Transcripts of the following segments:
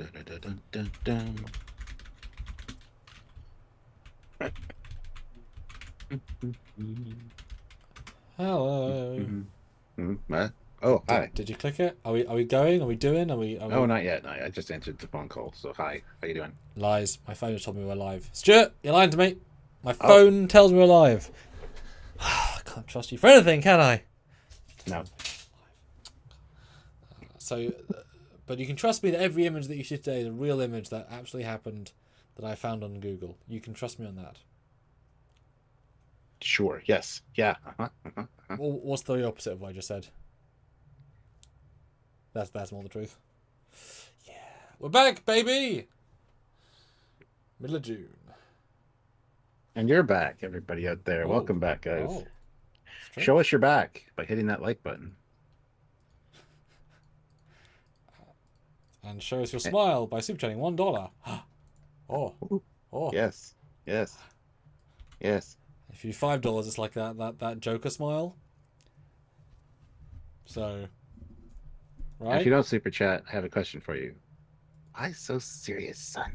Dun, dun, dun, dun, dun, dun. Hello. What? Oh, hi. Did you click it? Are we going? Are we doing? Are Oh, we not yet. No, I just answered the phone call. So hi, how you doing? lies? My phone just told me we're live. Stuart, you're lying to me. My Oh, phone tells me we're live. I can't trust you for anything, can I? no. So, but you can trust me that every image that you see today is a real image that actually happened that I found on Google. You can trust me on that. Sure. Yes. Yeah. Uh-huh. Well, what's the opposite of what I just said? That's more the truth. Yeah, we're back, baby. Middle of June. And you're back, everybody out there. Oh, Welcome back, guys. oh, Show strange. us your back by hitting that like button. And show us your Eh, smile by super chatting $1. Oh, ooh, oh. yes. Yes. Yes. If you $5, it's like that Joker smile. So, And if you right? don't super chat, I have a question for you. Why so serious, son?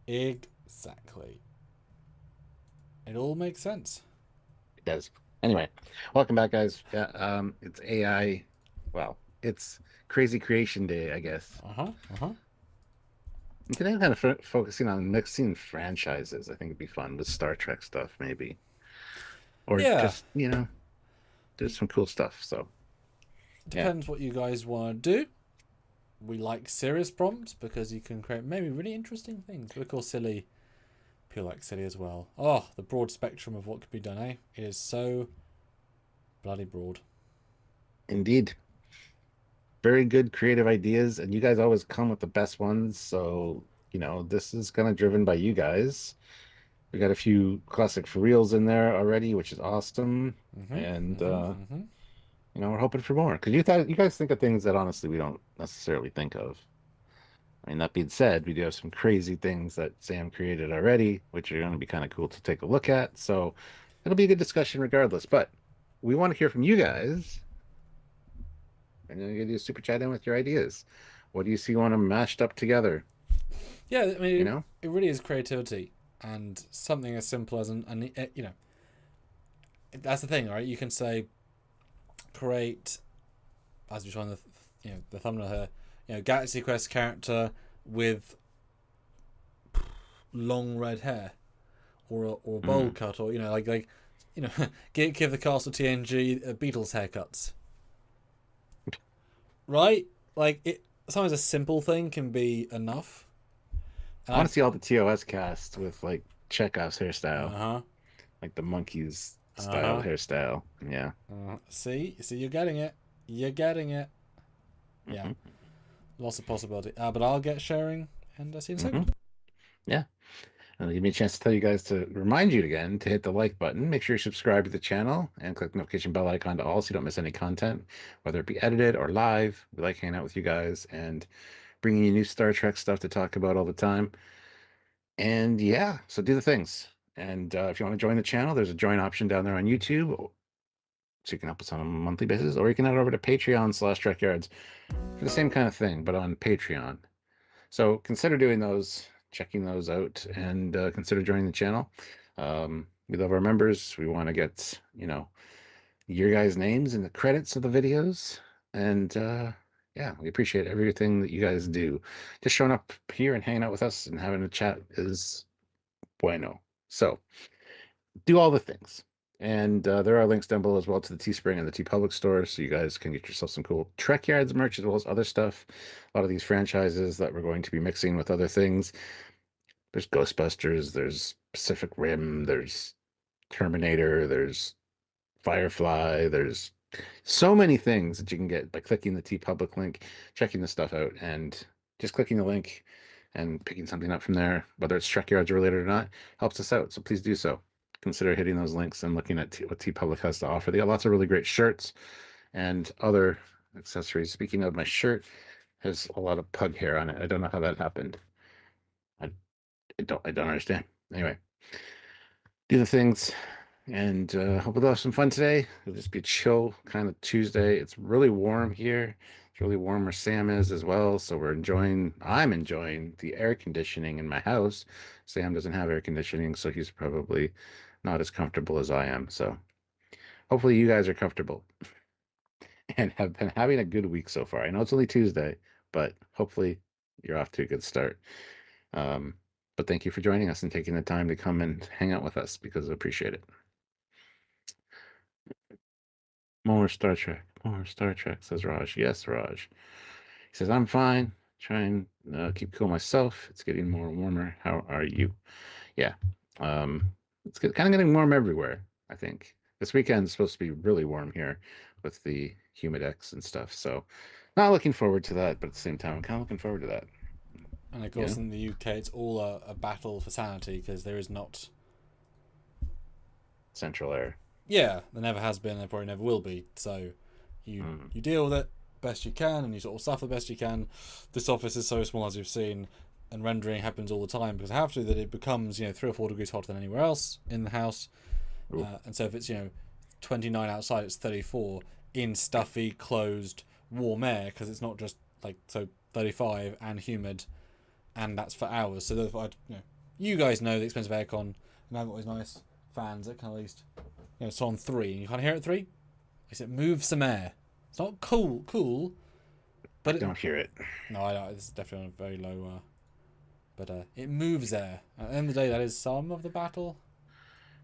Exactly. It all makes sense. It does. Anyway, welcome back, guys. Yeah, it's AI. Well, it's Crazy Creation Day, I guess. Uh huh. Uh huh. And today I'm kind of focusing on mixing franchises. I think it'd be fun with Star Trek stuff, maybe, or Yeah. just there's some cool stuff. So yeah, Depends what you guys want to do. We like serious prompts because you can create maybe really interesting things. We call silly. People like silly as well. Oh, the broad spectrum of what could be done, eh? It is so bloody broad. indeed, very good creative ideas, and you guys always come with the best ones. So this is kind of driven by you guys. We got a few classic for reals in there already, which is awesome, Mm-hmm. and Mm-hmm. Mm-hmm. we're hoping for more because you guys think of things that honestly we don't necessarily think of. I mean, that being said, we do have some crazy things that Sam created already, which are going to be kind of cool to take a look at. So it'll be a good discussion regardless. But we want to hear from you guys. And then you do a super chat in with your ideas. What do you see want to mashed up together? Yeah, I You mean, know? it really is creativity, and something as simple as that's the thing, right? You can say create, as we saw in the thumbnail here, Galaxy Quest character with long red hair or a bowl Mm. cut, or you know give the cast of TNG Beatles haircuts, right? Like it. Sometimes a simple thing can be enough, and I want to see all the TOS cast with like Chekhov's hairstyle, huh. like the monkeys Uh style huh. hairstyle. Yeah. See, you're getting it. You're getting it. Yeah, hmm lots of possibility. But I'll get sharing, and see you in a hmm second. Yeah. And it'll give me a chance to tell you guys to remind you again to hit the like button. Make sure you subscribe to the channel and click the notification bell icon to all so you don't miss any content, whether it be edited or live. We like hanging out with you guys and bringing you new Star Trek stuff to talk about all the time. And yeah, so do the things. And if you want to join the channel, there's a join option down there on YouTube. So you can help us on a monthly basis, or you can head over to Patreon/Trekyards for the same kind of thing, but on Patreon. So consider doing those, checking those out, and consider joining the channel. We love our members. We want to get, your guys' names in the credits of the videos. And yeah, we appreciate everything that you guys do. Just showing up here and hanging out with us and having a chat is bueno. So do all the things. And there are links down below as well to the Teespring and the TeePublic store, so you guys can get yourself some cool Trekyards merch as well as other stuff. A lot of these franchises that we're going to be mixing with other things. There's Ghostbusters, there's Pacific Rim, there's Terminator, there's Firefly, there's so many things that you can get by clicking the TeePublic link, checking the stuff out, and just clicking the link and picking something up from there, whether it's Trekyards related or not, helps us out. So please do so. Consider hitting those links and looking at what TeePublic has to offer. They got lots of really great shirts and other accessories. Speaking of, my shirt has a lot of pug hair on it. I don't know how that happened. I, I don't understand. Anyway, do the things, And hope we'll have some fun today. It'll just be a chill kind of Tuesday. It's really warm here. It's really warm where Sam is as well. So I'm enjoying the air conditioning in my house. Sam doesn't have air conditioning, so he's probably not as comfortable as I am. So hopefully you guys are comfortable and have been having a good week so far. I know it's only Tuesday, but hopefully you're off to a good start. Um, but thank you for joining us and taking the time to come and hang out with us because I appreciate it. More Star Trek, says Raj. Yes, Raj. He says, I'm fine. Trying to keep cool myself. It's getting more warmer. How are you? Yeah. Um, kind of getting warm everywhere, I think. This weekend's supposed to be really warm here with the humidex and stuff. So, not looking forward to that, but at the same time, I'm kind of looking forward to that. And of You course, know, in the UK, it's all a battle for sanity because there is not. central air. Yeah, there never has been, there probably never will be. So you deal with it best you can, and you sort of suffer the best you can. This office is so small, as you've seen, and rendering happens all the time because I have to. That it becomes 3 or 4 degrees hotter than anywhere else in the house, and so if it's 29 outside, it's 34 in stuffy, closed, warm air because it's not just like 35 and humid, and that's for hours. So therefore, you guys know the expensive aircon, and I've got these nice fans that can at least it's on 3, and you can't hear it at 3. I said move some air. It's not cool, I but don't hear it. no, I know it's definitely on a very low. But it moves air. At the end of the day, that is some of the battle.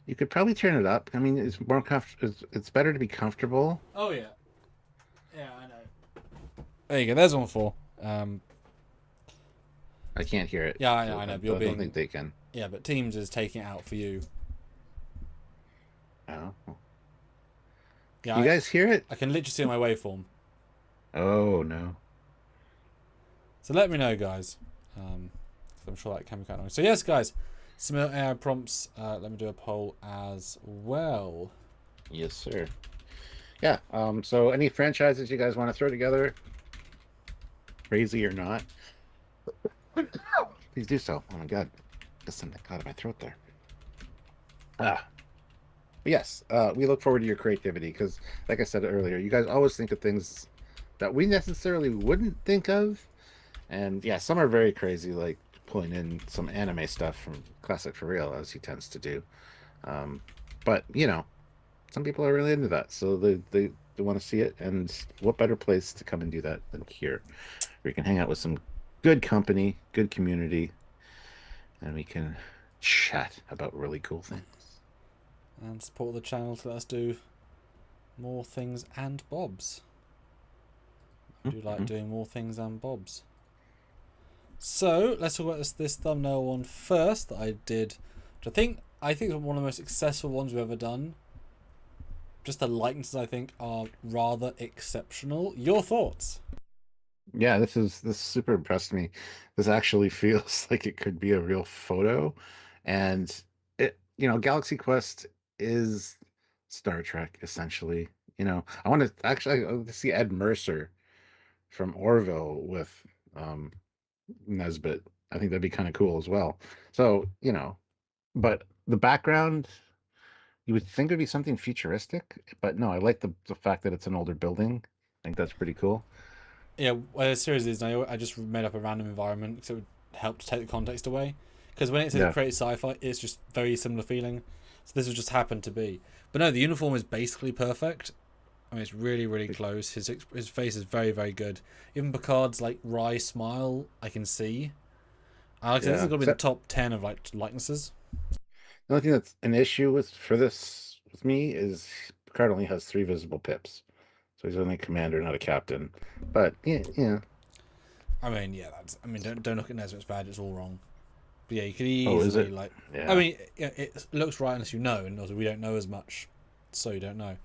You could probably turn it up. I mean, it's more it's better to be comfortable. Oh yeah, I know. There you go. There's one for. I can't hear it. Yeah, I know. But you're I being. don't think they can. Yeah, but Teams is taking it out for you. Oh. Yeah, You guys hear it? I can literally see my waveform. Oh no. So let me know, guys. I'm sure that can be quite annoying. So yes, guys, submit AI prompts. Let me do a poll as well. Yes, sir. Yeah. So any franchises you guys want to throw together, crazy or not, please do so. Oh my God, there's something caught in my throat there. Ah. But yes, we look forward to your creativity because, like I said earlier, you guys always think of things that we necessarily wouldn't think of. And yeah, some are very crazy, like pulling in some anime stuff from Classic for Real, as he tends to do. Um, but some people are really into that, so they want to see it. And what better place to come and do that than here, where you can hang out with some good company, good community, and we can chat about really cool things. And support the channel to let us do more things and bobs. I do like doing more things and bobs. So let's talk about this thumbnail one first that I did, which I think is one of the most successful ones we've ever done. Just the likenesses I think are rather exceptional. Your thoughts? Yeah, this super impressed me. This actually feels like it could be a real photo, and Galaxy Quest is Star Trek essentially. I want to see Ed Mercer from Orville with um Nesbit. I think that'd be kind of cool as well. So, but the background, you would think it'd be something futuristic, but no, I like the fact that it's an older building. I think that's pretty cool. Yeah, well, the series is I just made up a random environment because it would help to take the context away. Because when it says Yeah. create sci-fi, it's just very similar feeling. So this has just happened to be. But no, the uniform is basically perfect. I mean, it's really, really close. His face is very, very good. Even Picard's wry smile, I can see. Alex, this is Yeah. gonna be the top 10 of likenesses. The only thing that's an issue with me is Picard only has 3 visible pips. So he's only a commander, not a captain. But yeah. I mean, yeah, don't look at Nesbitt's badge; it's all wrong. But yeah, you could Oh, is easily it? Yeah. I mean, it looks right unless you know, and also we don't know as much, so you don't know.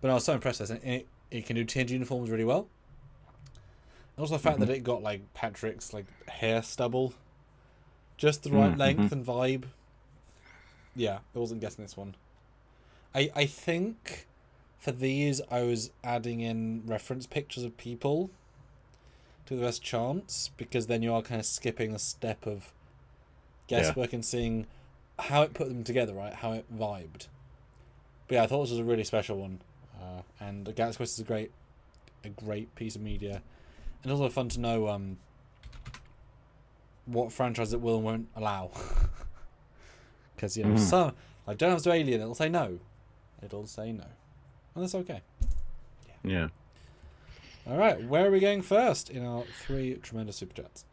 But I was so impressed with this, and it can do tinge uniforms really well. And also the fact that it got Patrick's hair stubble, just the right length and vibe. Yeah, I wasn't guessing this one. I think for these I was adding in reference pictures of people to the best chance, because then you are kind of skipping a step of guesswork and seeing how it put them together, right? How it vibed. But yeah, I thought this was a really special one, and Galaxy Quest is a great piece of media, and also fun to know what franchise it will and won't allow. Because some like Don't Have to Alien, it'll say no, and that's okay. Yeah. All right, where are we going first in our 3 tremendous super chats?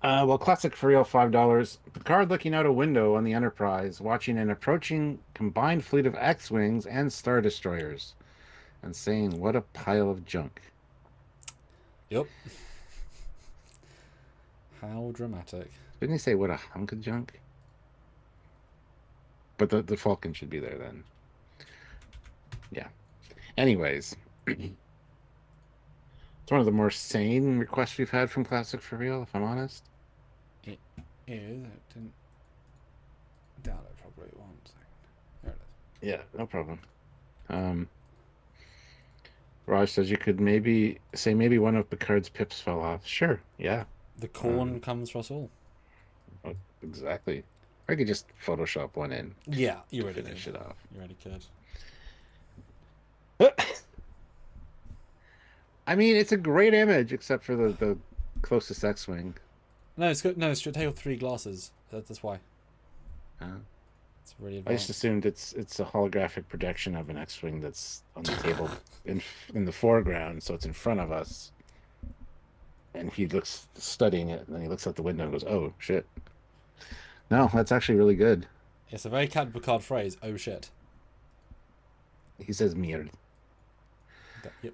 Well, classic for real, $5. Picard looking out a window on the Enterprise, watching an approaching combined fleet of X-wings and Star Destroyers, and saying, "What a pile of junk." Yep. How dramatic. Didn't he say, "What a hunk of junk"? But the Falcon should be there then. Yeah. Anyways, it's one of the more sane requests we've had from Classic for real, if I'm honest. It is. It didn't download properly. 1 second. There it is. Yeah, no problem. Raj says you could maybe one of Picard's pips fell off. Sure, yeah. The corn comes for us all. Oh, exactly. I could just Photoshop one in. Yeah, you already finish it off. You already could. I mean, it's a great image, except for the closest X-wing. No, it's good. No, it's take 3 glasses. That's why. It's really advanced. I just assumed it's a holographic projection of an X-wing that's on the table in the foreground, so it's in front of us. And he looks studying it, and then he looks out the window and goes, "Oh shit!" No, that's actually really good. It's a very Captain Picard phrase. Oh shit. He says "merde,"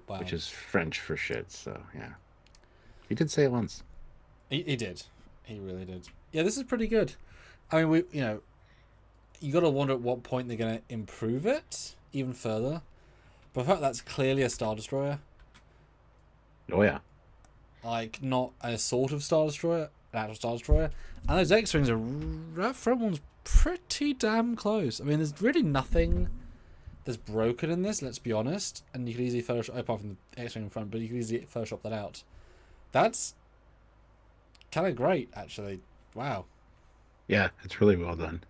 Wow. which is French for shit. So yeah, he did say it once. He did. He really did. Yeah, this is pretty good. I mean, you got to wonder at what point they're going to improve it even further. But the fact that's clearly a Star Destroyer. Oh yeah. Like, not a sort of Star Destroyer, an actual Star Destroyer. And those X-Wings that front one's pretty damn close. I mean, there's really nothing that's broken in this, let's be honest. And you could easily Photoshop, apart from the X-Wing in front, but you could easily Photoshop that out. That's kind of great, actually. Wow. Yeah, it's really well done.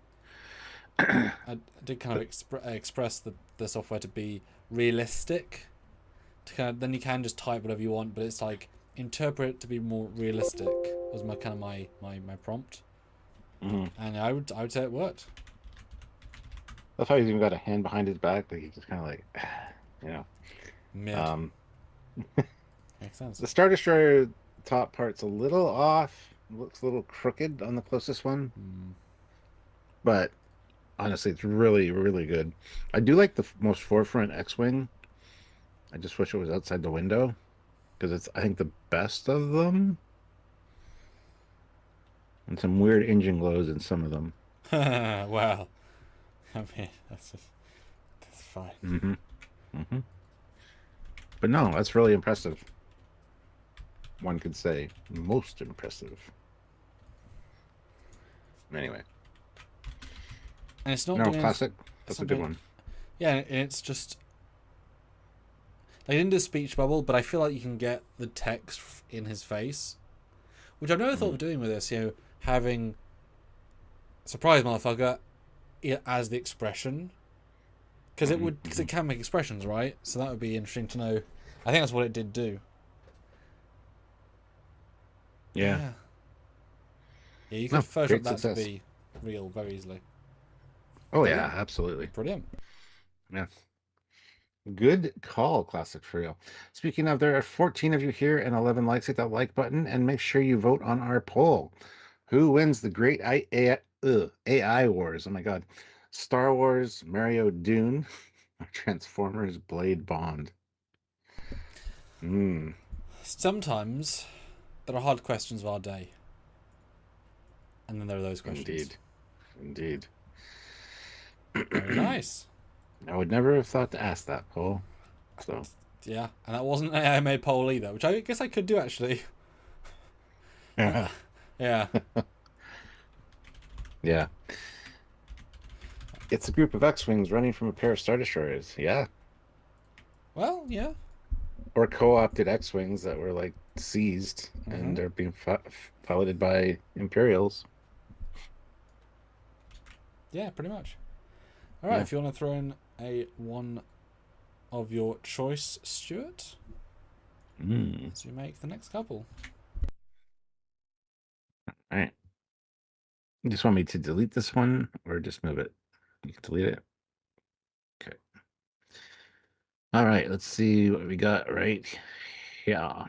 I did kind of express the software to be realistic. Then you can just type whatever you want, but it's like interpret it to be more realistic was my prompt. And I would say it worked. That's how he's even got a hand behind his back, like he's just kind of like, Mid. Makes sense. The Star Destroyer top part's a little off. Looks a little crooked on the closest one. But honestly, it's really, really good. I do like the most forefront X-Wing. I just wish it was outside the window, because it's, I think, the best of them. And some weird engine glows in some of them. Wow. I mean, that's fine. But no, that's really impressive. One could say most impressive. Anyway. And it's not classic. That's a good one. Yeah, and it's just like in the speech bubble, but I feel like you can get the text in his face, which I've never thought of doing with this. Having surprise motherfucker as the expression, because it can make expressions, right? So that would be interesting to know. I think that's what it did do. Yeah, you can Photoshop that to be real very easily. Oh yeah, absolutely. Brilliant. Yeah. Good call, Classic for real. Speaking of, there are 14 of you here and 11 likes. Hit that like button and make sure you vote on our poll. Who wins the great AI wars? Oh my god. Star Wars, Mario Dune, or Transformers Blade Bond? Sometimes there are hard questions of our day. And then there are those questions. Indeed. Very nice. I would never have thought to ask that poll. So yeah, and that wasn't an AI made poll either, which I guess I could do actually. Yeah. Yeah. It's a group of X-Wings running from a pair of Star Destroyers. Yeah. Well, yeah. Or co-opted X-Wings that were like seized and they're being piloted by Imperials. Yeah, pretty much. All right, if you want to throw in a one of your choice, Stuart, as you make the next couple. All right. You just want me to delete this one or just move it? You can delete it. Okay. All right. Let's see what we got right here.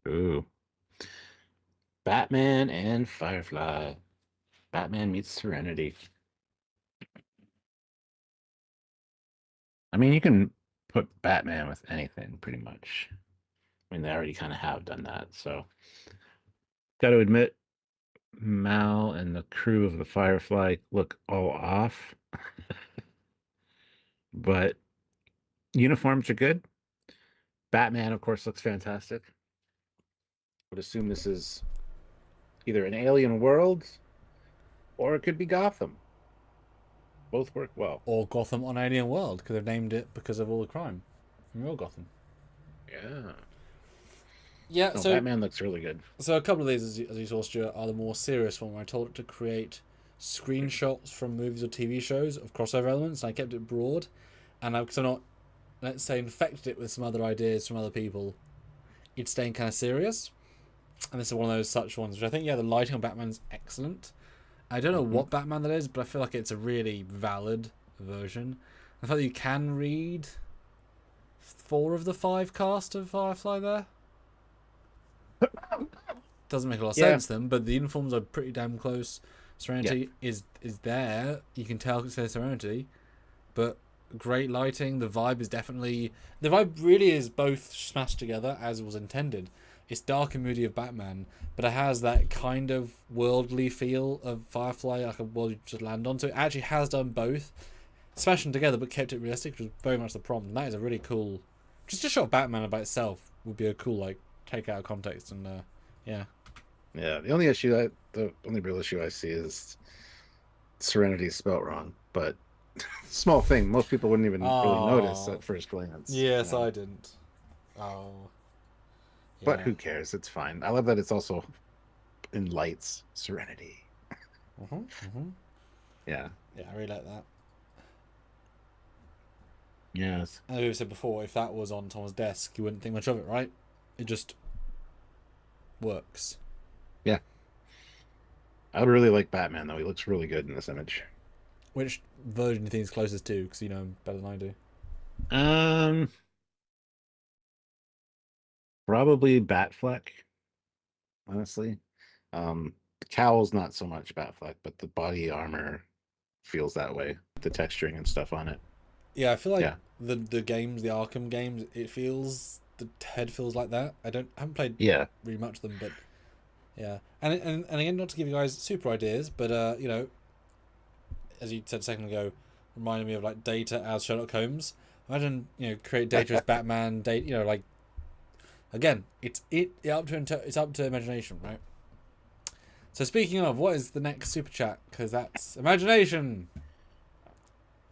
Ooh. Batman and Firefly. Batman meets Serenity. I mean, you can put Batman with anything pretty much. I mean, they already kind of have done that. So, got to admit, Mal and the crew of the Firefly look all off, but uniforms are good. Batman, of course, looks fantastic. Would assume this is either an alien world or it could be Gotham. Both work well. Or Gotham on Alien World, because they've named it because of all the crime in real Gotham. Yeah. Yeah, No, so Batman looks really good. So a couple of these, as you saw, Stuart, are the more serious one, where I told it to create screenshots from movies or TV shows of crossover elements, and I kept it broad, and because I'm not, let's say, infected it with some other ideas from other people, it's staying kind of serious. And this is one of those such ones, which I think, yeah, the lighting on Batman's excellent. I don't know what Batman that is, but I feel like it's a really valid version. The fact that you can read 4 of the 5 cast of Firefly there doesn't make a lot of sense then, but the uniforms are pretty damn close. Serenity is there. You can tell it's Serenity, but great lighting. The vibe really is both smashed together as was intended. It's dark and moody of Batman, but it has that kind of worldly feel of Firefly, like a world you just land on. So it actually has done both, smashed them together, but kept it realistic, which was very much the problem. And that is a really cool. Just a shot of Batman by itself would be a cool take out of context and yeah. Yeah, the only real issue I see is Serenity is spelt wrong, but small thing. Most people wouldn't even really notice at first glance. Yes, I didn't. Oh. Yeah. But who cares? It's fine. I love that it's also in lights. Serenity. Yeah. Yeah, I really like that. Yes. As we said before, if that was on Tom's desk, you wouldn't think much of it, right? It just works. Yeah. I would really like Batman, though. He looks really good in this image. Which version do you think is closest to? Because you know him better than I do. Probably Batfleck, honestly. The cowl's not so much Batfleck, but the body armor feels that way. The texturing and stuff on it. Yeah, I feel like the games, the Arkham games, the head feels like that. I haven't played really much of them, but yeah. And again, not to give you guys super ideas, but you know, as you said a second ago, reminded me of like Data as Sherlock Holmes. Imagine, you know, create Data as Batman. Data, you know, like again, it's up to imagination, right? So speaking of, what is the next super chat? Because that's imagination.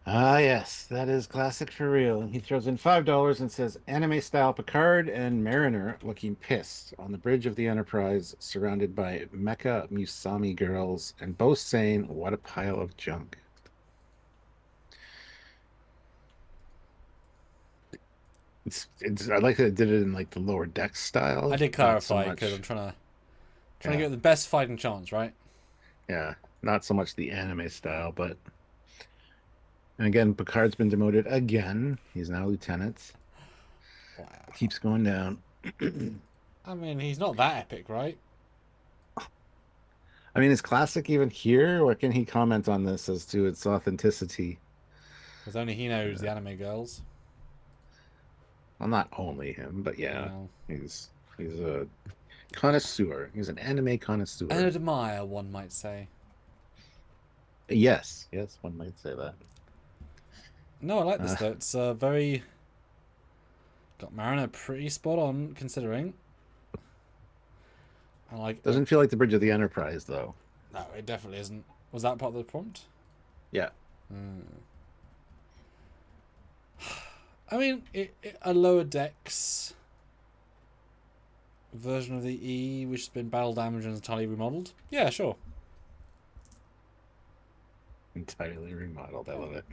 Ah, yes, that is classic for real. He throws in $5 and says, anime style Picard and Mariner looking pissed on the bridge of the Enterprise, surrounded by mecha Musami girls, and both saying, what a pile of junk. I like that it did it in like the lower deck style. I did clarify because I'm trying to get the best fighting chance, right? Yeah, not so much the anime style, but. And again, Picard's been demoted again. He's now lieutenant. Wow. Keeps going down. I mean, he's not that epic, right? I mean, is classic even here? Or can he comment on this as to its authenticity? Because only he knows the anime girls. Well, not only him, but he's a connoisseur. He's an anime connoisseur. An admirer, one might say. Yes, one might say that. No, I like this though. It's very got Mariner pretty spot on considering. I like. Doesn't feel like the Bridge of the Enterprise though. No, it definitely isn't. Was that part of the prompt? Yeah. I mean, a lower decks version of the E, which has been battle damage and entirely remodeled. Yeah, sure. Entirely remodeled. I love it.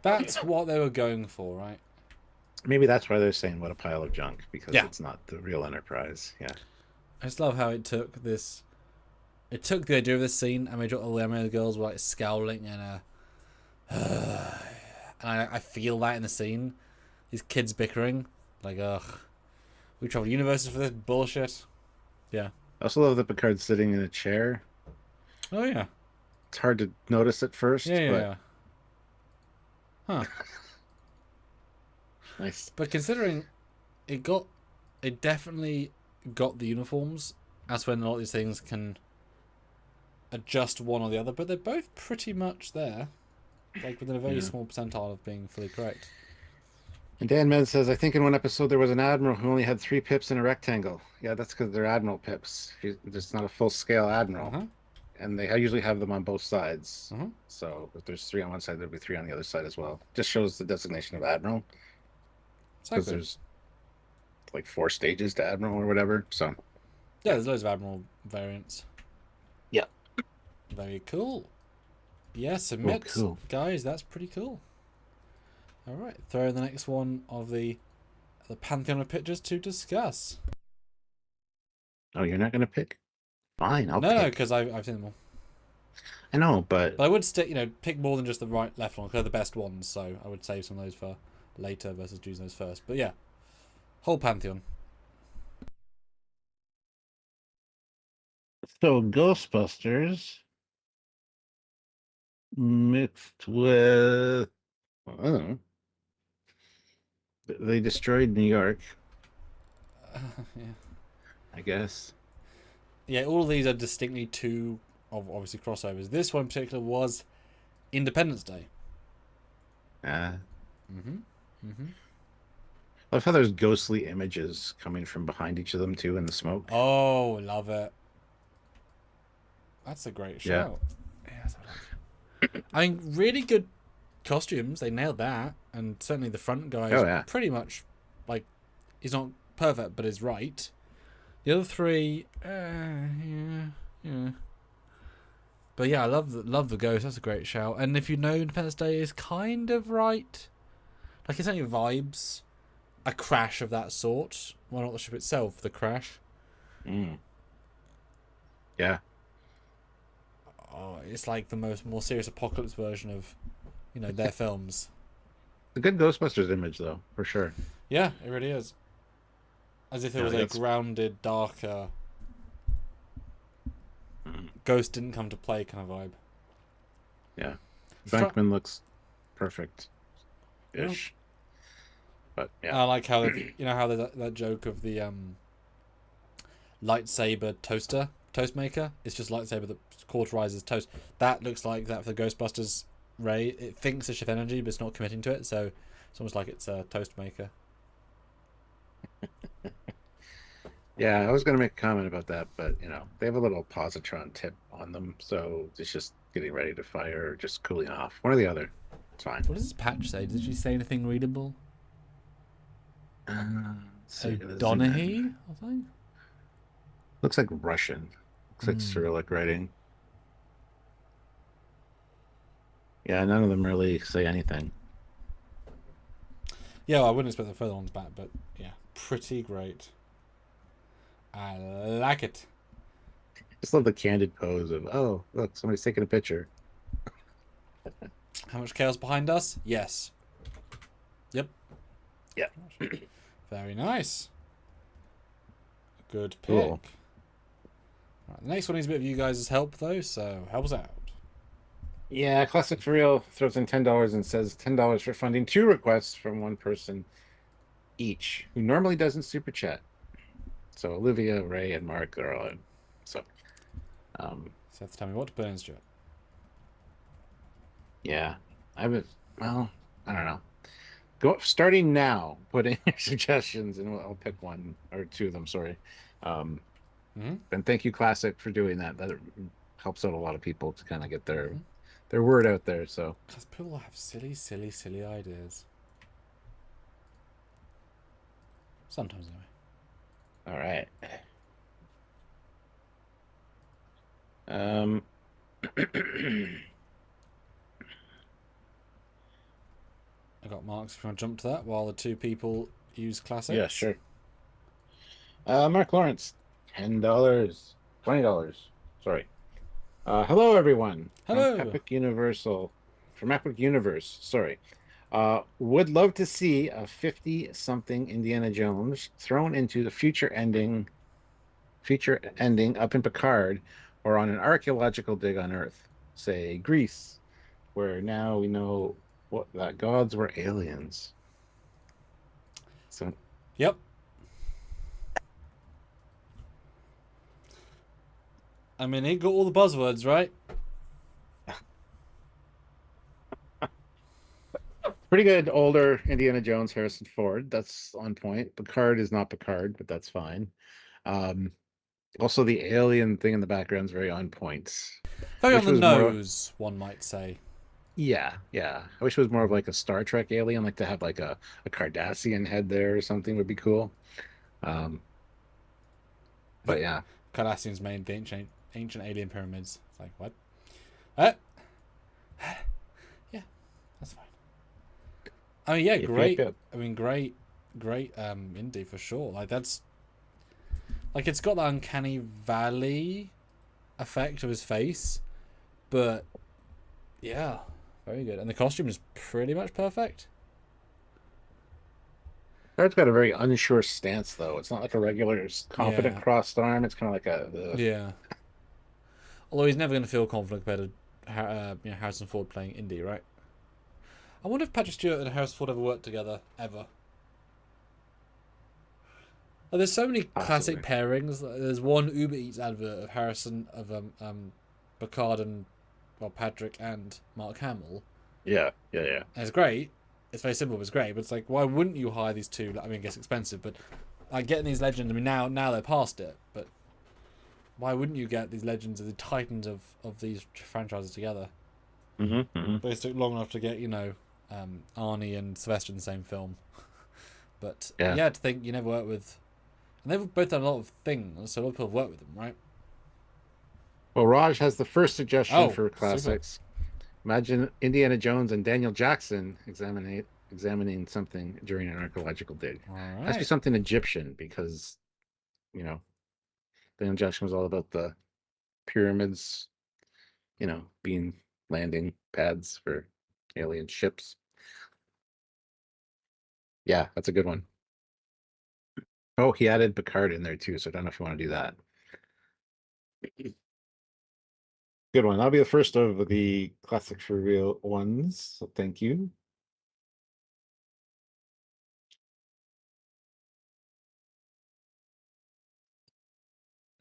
That's what they were going for, right? Maybe that's why they're saying what a pile of junk, because Yeah. it's not the real Enterprise. Yeah. I just love how it took this. It took the idea of this scene and made all the girls were like scowling and and I feel that in the scene. These kids bickering, like, ugh, we travel universes for this bullshit. Yeah. I also love that Picard's sitting in a chair. Oh yeah. It's hard to notice at Yeah, first, yeah, but yeah. Huh. nice. But considering it definitely got the uniforms. That's when a lot of these things can adjust one or the other, but they're both pretty much there, like within a very Yeah. small percentile of being fully correct. And Dan Men says, I think in one episode there was an admiral who only had 3 pips in a rectangle. Yeah, that's because they're admiral pips. It's not a full scale Uh admiral. huh. And they usually have them on both sides. Uh huh. So if there's 3 on one side, there'll be 3 on the other side as well. Just shows the designation of admiral because Exactly. there's like 4 stages to admiral or whatever. So Yeah, there's loads of admiral variants. yeah. Very cool. Yeah, Oh, submit, cool. guys. That's pretty cool. All right, throw in the next one of the pantheon of pictures to discuss. Oh, you're not gonna pick? Fine, I'll No, pick. because I've seen them all. I know, but But I would stick, pick more than just the right, left one. 'Cause they're the best ones, so I would save some of those for later versus choosing those first. But yeah, whole pantheon. so Ghostbusters mixed with I don't know. They destroyed New York, Yeah. I guess. Yeah, all of these are distinctly two of obviously crossovers. This one in particular was Independence Day. Uh, Mm-hmm. Mm-hmm. I love how there's ghostly images coming from behind each of them too in the smoke. Oh, love it. That's a great Yeah. show. Yes, I mean, really good costumes. They nailed that, and certainly the front guy is Oh yeah. pretty much like he's not perfect, but is right. The other three, yeah, yeah. But yeah, I love the Ghost. That's a great shout. And if you know Independence Day is kind of right, like it's only vibes, a crash of that sort. Well, not the ship itself, the crash. Mm. Yeah. Oh, it's like the more serious apocalypse version of, their films. A good Ghostbusters image though, for sure. Yeah, it really is. As if it Yeah, was like a that's grounded, darker, mm, ghost didn't come to play kind of vibe. yeah. Stru- Bankman looks perfect yeah. ish. But yeah. I like how how there's that joke of the lightsaber toast maker. It's just lightsaber that cauterizes toast. That looks like that for the Ghostbusters Ray. It thinks it's shift energy, but it's not committing to it. So it's almost like it's a toast maker. Yeah, I was gonna make a comment about that, but they have a little positron tip on them, so it's just getting ready to fire or just cooling off. One or the other. It's fine. What does this patch say? Did she say anything readable? Let's see, zoom O'Donoghue, in. I think. Looks like Russian. Looks like Hmm. Cyrillic writing. Yeah, none of them really say anything. Yeah, well, I wouldn't expect the further ones back, but yeah, pretty great. I like it. Just love the candid pose of, oh, look, somebody's taking a picture. How much chaos behind us? Yes. Yep. Yeah. Very nice. Good pick. Cool. Right, the next one needs a bit of you guys' help, though, so help us out. Yeah, Classic for Real throws in $10 and says $10 for funding 2 requests from one person each, who normally doesn't super chat. So Olivia, Ray, and Mark are all in. So, So have to tell me what to put in, Stuart. yeah, I would. Well, I don't know. Go starting now. Put in your suggestions, and I'll pick one or two of them. Sorry. Um, Mm-hmm. and thank you, Classic, for doing that. That helps out a lot of people to kind of get Mm-hmm. their word out there. So Because people have silly, silly, silly ideas. Sometimes, anyway. all right. Um, got marks if you want to jump to that while the two people use Yeah, classics. sure. Mark Lawrence, $10, $20. Sorry. Hello, everyone from Hello! Epic Universal, from Epic Universe. Sorry. Would love to see a 50-something Indiana Jones thrown into the future ending up in Picard, or on an archaeological dig on Earth, say Greece, where now we know what that gods were aliens. So Yep. I mean, he got all the buzzwords, right? pretty good older Indiana Jones, Harrison Ford. That's on point. Picard is not Picard, but that's fine. Um, Also, the alien thing in the background is very on point. Very on Wish the it was more. nose, one might say. Yeah, yeah. I wish it was more of like a Star Trek alien, like to have like a Cardassian head there or something would be cool. Um, but yeah, Cardassians made the ancient alien pyramids. It's like, what? Uh, yeah, that's fine. I mean, yeah, yep, yep, great. yep. I mean, great, indie for sure. Like, that's. Like, it's got that uncanny valley effect of his face, but yeah, very good. And the costume is pretty much perfect. Picard's got a very unsure stance, though. It's not like a regular confident Yeah, crossed arm. It's kind of like a. yeah. Although he's never going to feel confident compared to Harrison Ford playing Indy, right? I wonder if Patrick Stewart and Harrison Ford ever worked together, ever. Like, there's so many classic Possibly. pairings. There's one Uber Eats advert of Harrison, of Picard and, well, Patrick and Mark Hamill. Yeah, yeah, yeah. And it's great. It's very simple, but it's great. But it's like, why wouldn't you hire these two? I mean, I guess expensive, but like getting these legends. I mean, now they're past it, but why wouldn't you get these legends of the titans of these franchises together? Hmm. But it took long enough to get Arnie and Sylvester in the same film. But Yeah. yeah, to think you never worked with, and they've both done a lot of things, so a lot of people have worked with them, right? Well, Raj has the first suggestion Oh, for super! classics. Imagine Indiana Jones and Daniel Jackson examining something during an archaeological dig. All Has to be right. something Egyptian because, you know, Daniel Jackson was all about the pyramids, being landing pads for alien ships. Yeah, that's a good one. Oh, he added Picard in there too, so I don't know if you want to do that. Good one. That'll be the first of the classics for real ones. So thank you.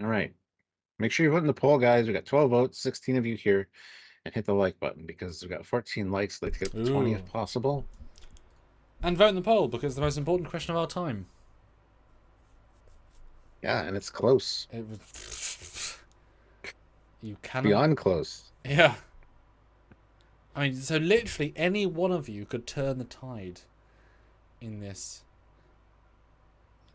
All right. Make sure you vote in the poll, guys. We got 12 votes, 16 of you here, and hit the like button because we've got 14 likes. I'd like to get to 20 Ooh. if possible. And vote in the poll because it's the most important question of our time. Yeah, and it's close. It was. You cannot. Beyond close. Yeah. I mean, so literally any one of you could turn the tide in this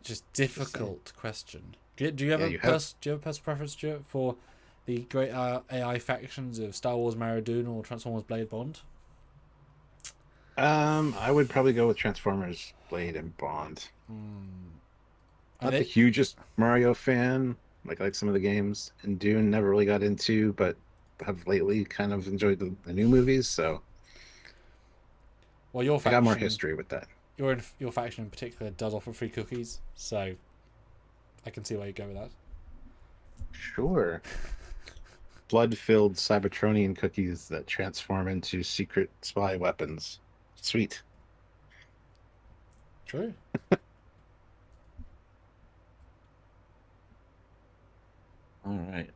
just Just saying. difficult question. Do you have Yeah, a you have. personal preference, Stuart, for the great AI factions of Star Wars Maradona or Transformers Blade Bond? I would probably go with Transformers, Blade, and Bond. Are Not the they? hugest Mario fan, like some of the games, and Dune never really got into, but have lately kind of enjoyed the new movies, so Well, your I got more faction, history with that. your faction in particular, does offer free cookies, so I can see why you go with that. Sure. Blood-filled Cybertronian cookies that transform into secret spy weapons. Sweet. True. All right.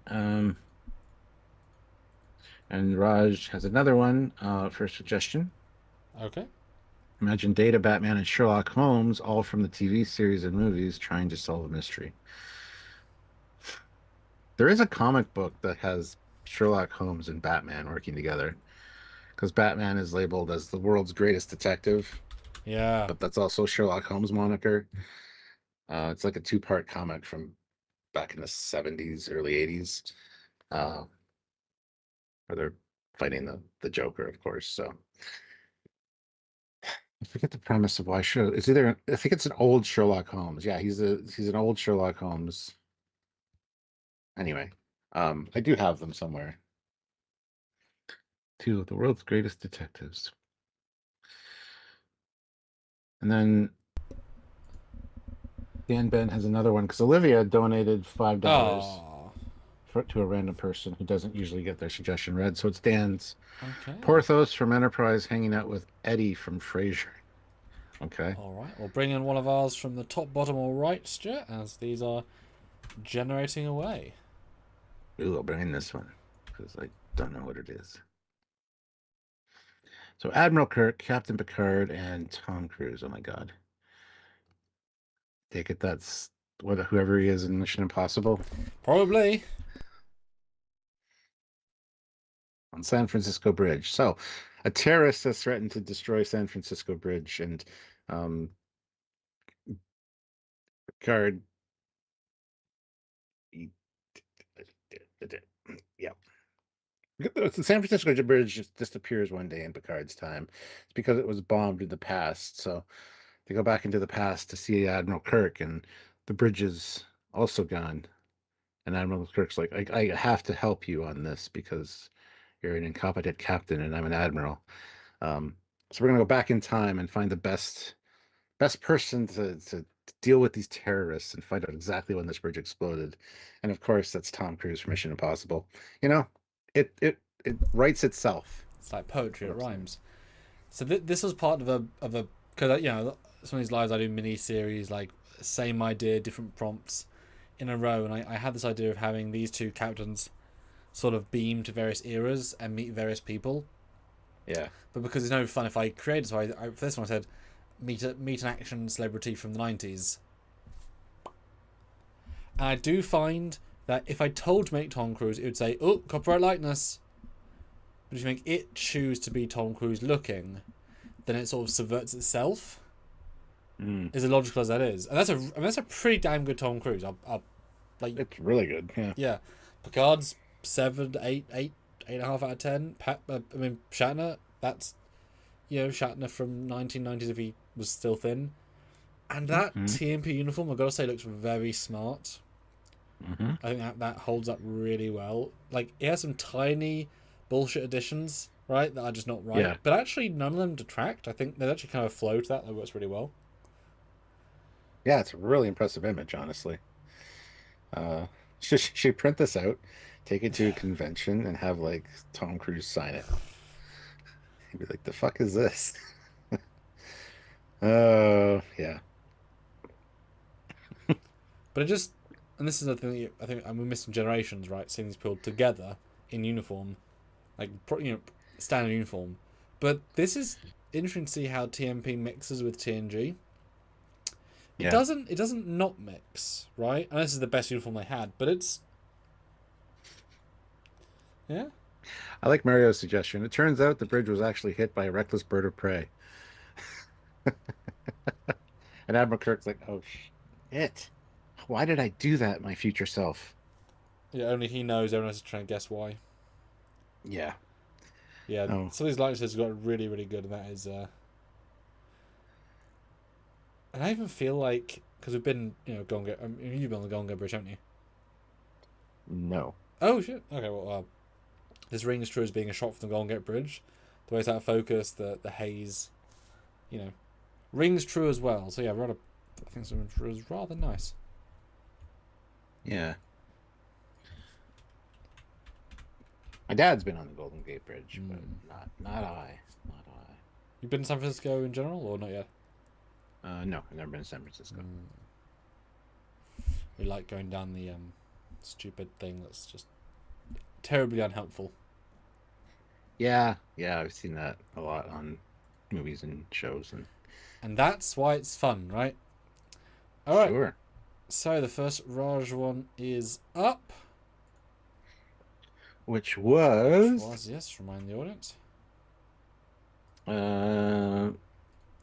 And Raj has another one for suggestion. Okay. Imagine Data, Batman, and Sherlock Holmes, all from the TV series and movies, trying to solve a mystery. There is a comic book that has Sherlock Holmes and Batman working together because Batman is labeled as the world's greatest detective, Yeah. but that's also Sherlock Holmes moniker. It's like a two-part comic from back in the 70s, early 80s, uh, where they're fighting the Joker, of course. So forget the premise of why show. It's either I think it's an old Sherlock Holmes. Yeah, he's an old Sherlock Holmes. Anyway, I do have them somewhere. Two of the world's greatest detectives. And then Dan Ben has another one because Olivia donated $5 Oh, to a random person who doesn't usually get their suggestion read. So it's Dan's. okay. Porthos from Enterprise hanging out with Eddie from Frasier. Okay. All right. We'll bring in one of ours from the top, bottom, or right, Stuart, as these are generating away. Ooh, I'll bring in this one because I don't know what it is. So Admiral Kirk, Captain Picard, and Tom Cruise. Oh my God. Take it that's whoever he is in Mission Impossible Probably. on San Francisco Bridge. So a terrorist has threatened to destroy San Francisco Bridge, and um, Picard. Yeah. The San Francisco Bridge just disappears one day in Picard's time. It's because it was bombed in the past. So they go back into the past to see Admiral Kirk, and the bridge is also gone. And Admiral Kirk's like, I have to help you on this because you're an incompetent captain and I'm an admiral. Um, so we're gonna go back in time and find the best person to deal with these terrorists and find out exactly when this bridge exploded. And of course, that's Tom Cruise for Mission Impossible. You know, it writes itself. It's like poetry. What It I'm saying. rhymes. So this was part of a because some of these lives I do mini series like same idea, different prompts in a row, and I had this idea of having these two captains sort of beam to various eras and meet various people. Yeah. But because it's no fun if I create, so for this one I said meet an action celebrity from the 90s. And I do find that if I told to make Tom Cruise, it would say, "Oh, copyright likeness." But if you make it choose to be Tom Cruise looking, then it sort of subverts itself. Mm. As illogical as that is, and that's a pretty damn good Tom Cruise. I'll like It's really good. Yeah. yeah, Picard's 7, 8, 8.5 out of 10. I mean Shatner. That's Shatner from 1990s if he was still thin. And that Mm-hmm. TMP uniform, I've got to say, looks very smart. Mm-hmm. I think that holds up really well. Like, it has some tiny bullshit additions, right, that are just not right. Yeah. But actually, none of them detract. I think there's actually kind of a flow to that works really well. Yeah, it's a really impressive image, honestly. Uh, should print this out, take it to a convention, and have like Tom Cruise sign it. He'd be like, "The fuck is this?" Oh, yeah. But it just, and this is the thing that I think we're missing generations, right? Seeing these people together in uniform, like standard uniform. But this is interesting to see how TMP mixes with TNG. It Yeah. doesn't not mix, right? And this is the best uniform they had, but it's yeah. I like Mario's suggestion. It turns out the bridge was actually hit by a reckless bird of prey. And Admiral Kirk's like, "Oh shit. Why did I do that, my future self?" Yeah, only he knows. Everyone else is trying to guess why. Yeah. Yeah, Oh. some of these likenesses got really, really good, and that is. And I even feel like because we've been, Gonga. You've been on the Gonga Bridge, haven't you? No. Oh shit. Okay, well, this ring is true as being a shot from the Golden Gate Bridge. The way it's out of focus, the haze, rings true as well. So yeah, I think it was rather nice. Yeah. My dad's been on the Golden Gate Bridge, but not I. Not I. You've been to San Francisco in general, or not yet? No, I've never been to San Francisco. We like going down the stupid thing that's just terribly unhelpful. Yeah, I've seen that a lot on movies and shows And that's why it's fun, right? All right. sure. So the first Raj one is up. Which was Yes, remind the audience. uh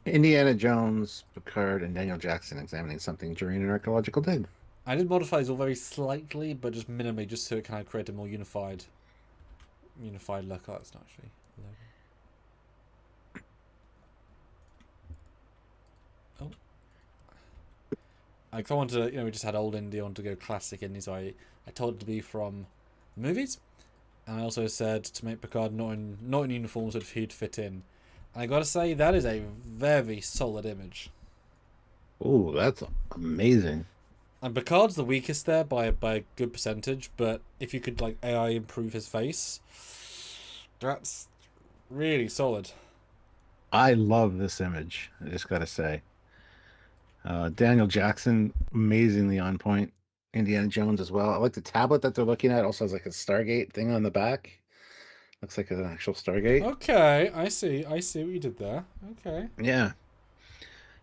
Indiana Jones, Picard, and Daniel Jackson examining something during an archaeological dig. I did modify these all very slightly, but just minimally, just so it kind of create a more unified look. Oh, that's not actually. Like I wanted to, we just had old indie, I wanted to go classic indie, so I told it to be from movies. And I also said to make Picard not in uniform so he'd fit in. And I gotta say, that is a very solid image. Oh, that's amazing. And Picard's the weakest there by a good percentage, but if you could like AI improve his face, that's really solid. I love this image. I just gotta say. Daniel Jackson, amazingly on point. Indiana Jones as well. I like the tablet that they're looking at. Also has like a Stargate thing on the back. Looks like an actual Stargate. Okay, I see what you did there. Okay. Yeah,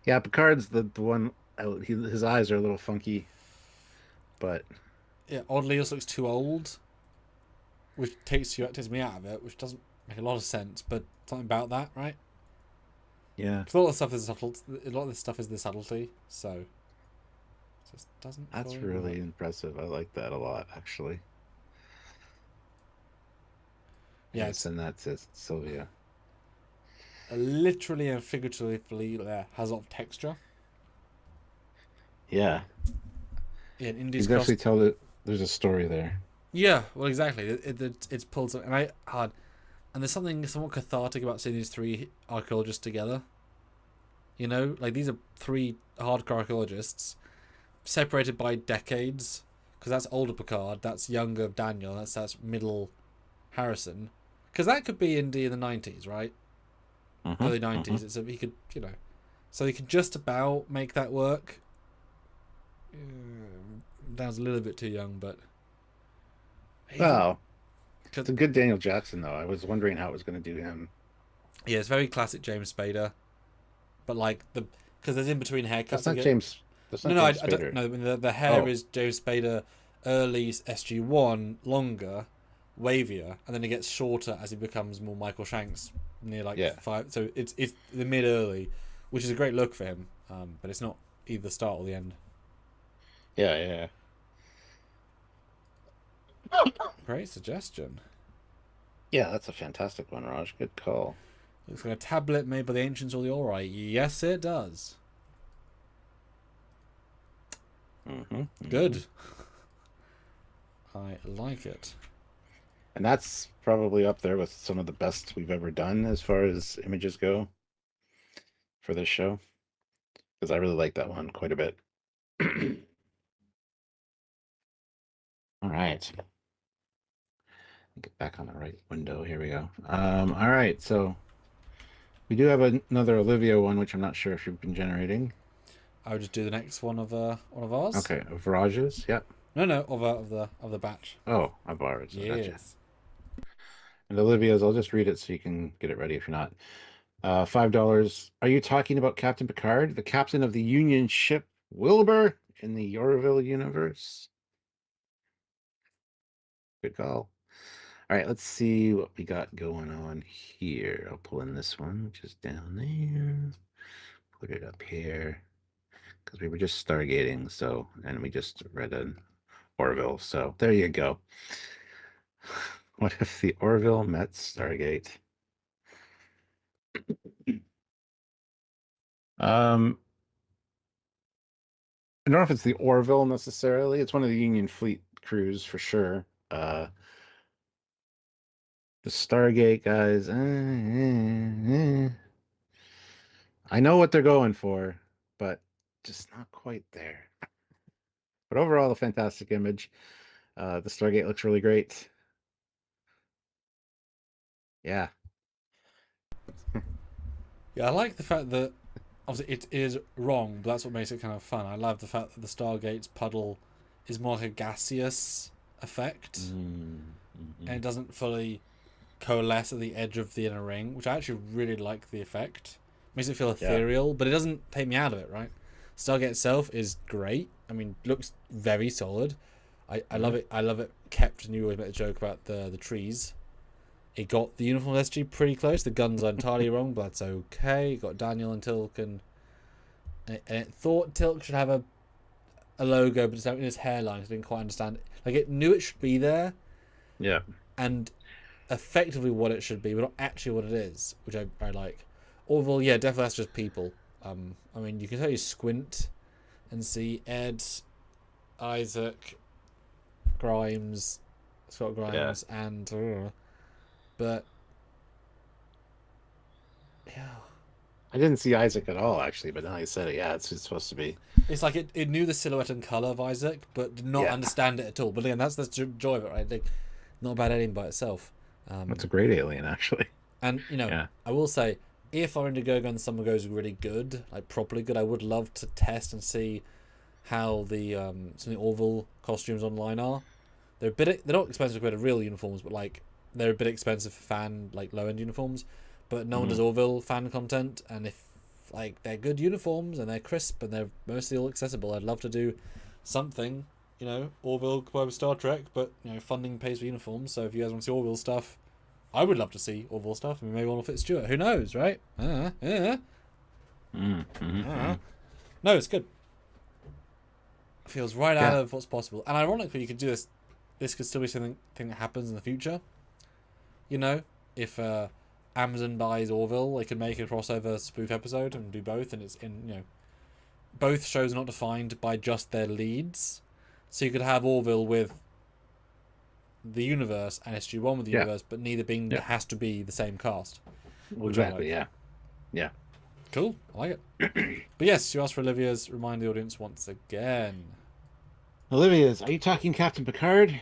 yeah. Picard's the one. His eyes are a little funky, but Yeah, oddly, this looks too old, which takes me out of it, which doesn't make a lot of sense. But something about that, right? yeah, Because a lot of stuff is subtle. A lot of this stuff is the subtlety, so it just doesn't that's fully really work. impressive. I like that a lot, actually. I'm Yeah, gonna it's send that to Sylvia. literally and figuratively there has a lot of texture. Yeah, Yeah, in you Indies can cross. definitely tell that there's a story there. Yeah, well, exactly. It's pulled some, and I hard, and there's something somewhat cathartic about seeing these three archaeologists together. Like these are three hardcore archaeologists separated by decades, because that's older Picard, that's younger Daniel, that's middle Harrison, because that could be Indy in the 90s, right? Hmm. Early Hmm. 90s. It's he could so he could just about make that work. Dan's a little bit too young, but even Wow, cause, it's a good Daniel Jackson though. I was wondering how it was gonna do him. yeah, it's very classic James Spader, but like because there's in between That's haircuts. I not get James. That's no, not no, James I don't Spader. know. The hair Oh, is James Spader, early SG1, longer, wavier, and then it gets shorter as he becomes more Michael Shanks near like yeah, five. So it's the mid early, which is a great look for him. But it's not either the start or the end. yeah, yeah. Great suggestion. Yeah, that's a fantastic one, Raj. Good call. Looks like a tablet made by the ancients or the Ori. Yes, it does. Hmm. Hmm. Good. I like it. And that's probably up there with some of the best we've ever done as far as images go for this show, because I really like that one quite a bit. All right. Get back on the right window. Here we go. All right. So we do have another Olivia one, which I'm not sure if you've been generating. I would just do the next one of ours. Okay, of Raj's. Yep. No, no, of the batch. Oh, of ours. I gotcha. Yes. And Olivia's, I'll just read it so you can get it ready if you're not. $5. Are you talking about Captain Picard, the captain of the Union ship Wilbur in the Orville universe? Good call. All right, let's see what we got going on here. I'll pull in this one, which is down there. Put it up here because we were just stargating. So, and we just read an Orville. So there you go. What if the Orville met Stargate? Um, I don't know if it's the Orville necessarily. It's one of the Union Fleet crews for sure. The Stargate guys. I know what they're going for, but just not quite there. But overall, a fantastic image. The Stargate looks really great. Yeah. Yeah, I like the fact that obviously it is wrong, but that's what makes it kind of fun. I love the fact that the Stargate's puddle is more like a gaseous effect, and Mm-hmm. it doesn't fully coalesce at the edge of the inner ring, which I actually really like the effect. Makes it feel Yeah. ethereal, but it doesn't take me out of it, right? Stargate itself is great. I mean, looks very solid. I Hmm. love it. I love it kept, and you always make the joke about the trees. It got the uniform SG pretty close. The guns are entirely wrong, but that's okay. It got Daniel and Tilk, and it thought Tilk should have a logo, but it's out in his hairline. So I didn't quite understand it. Like, it knew it should be there, Yeah. and effectively what it should be, but not actually what it is, which I like. Orville, yeah, definitely that's just people. I mean, you can tell you squint, and see Ed, Isaac, Grimes, Scott Grimes, and but yeah, I didn't see Isaac at all actually, but now you said it, yeah, it's supposed to be. it's like it knew the silhouette and color of Isaac, but did not Yeah. understand it at all. But again, that's the joy of it, right? Like, not a bad alien by itself. That's a great alien, actually. And Yeah. I will say, if our Indiegogo and Summer goes really good, like properly good, I would love to test and see how the some of the Orville costumes online are. They're they're not expensive compared to real uniforms, but like they're a bit expensive for fan like low end uniforms. But no one does Orville fan content, and if like they're good uniforms and they're crisp and they're mostly all accessible, I'd love to do something. Orville by Star Trek, but funding pays for uniforms. So if you guys want to see Orville stuff, I would love to see Orville stuff. I mean, maybe one will fit Stuart. Who knows, right? No, it's good. Feels right out of what's possible. And ironically, you could do this. This could still be something that happens in the future. If Amazon buys Orville, they could make a crossover spoof episode and do both. And it's in both shows are not defined by just their leads. So you could have Orville with the universe and SG-1 with the universe, but neither being has to be the same cast. Exactly. Yeah. Cool. I like it. But yes, you asked for Olivia's. Remind the audience once again. Olivia's. Are you talking Captain Picard?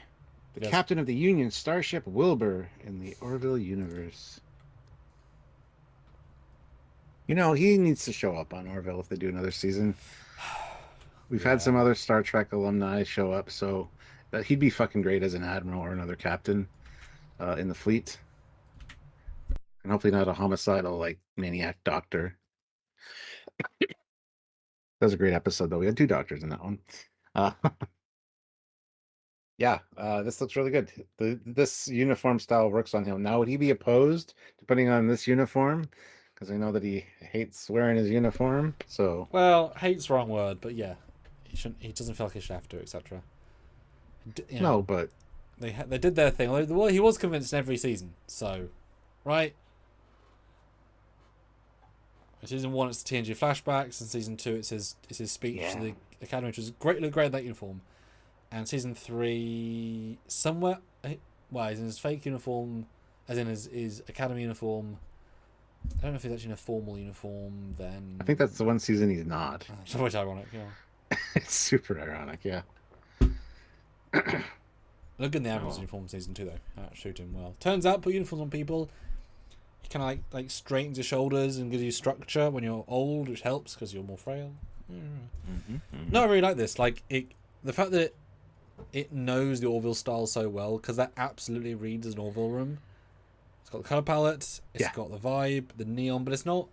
The Yes. captain of the Union starship Wilbur in the Orville universe. He needs to show up on Orville if they do another season. We've had some other Star Trek alumni show up, so he'd be fucking great as an admiral or another captain in the fleet. And hopefully not a homicidal, like, maniac doctor. That was a great episode, though. We had 2 doctors in that one. This looks really good. This uniform style works on him. Now, would he be opposed to putting on this uniform? Because I know that he hates wearing his uniform. So, well, hate's the wrong word, but yeah, he doesn't feel like he should have to, etc. no, but they did their thing. Well, he was convinced in every season, so right. In season 1, it's the TNG flashbacks, and season 2, it's his speech to the Academy, which was great. Looked great in that uniform. And season 3, somewhere, he's in his fake uniform, as in his Academy uniform. I don't know if he's actually in a formal uniform then. I think that's the one season he's not. It's always ironic, yeah. It's super ironic, yeah. Look good in the Admiral's uniform season 2, though. That suit him well. Turns out, put uniforms on people, he kind of like straightens your shoulders and gives you structure when you're old, which helps because you're more frail. No, I really like this. Like, the fact that it knows the Orville style so well, because that absolutely reads as an Orville room. It's got the colour palette, it's got the vibe, the neon, but it's not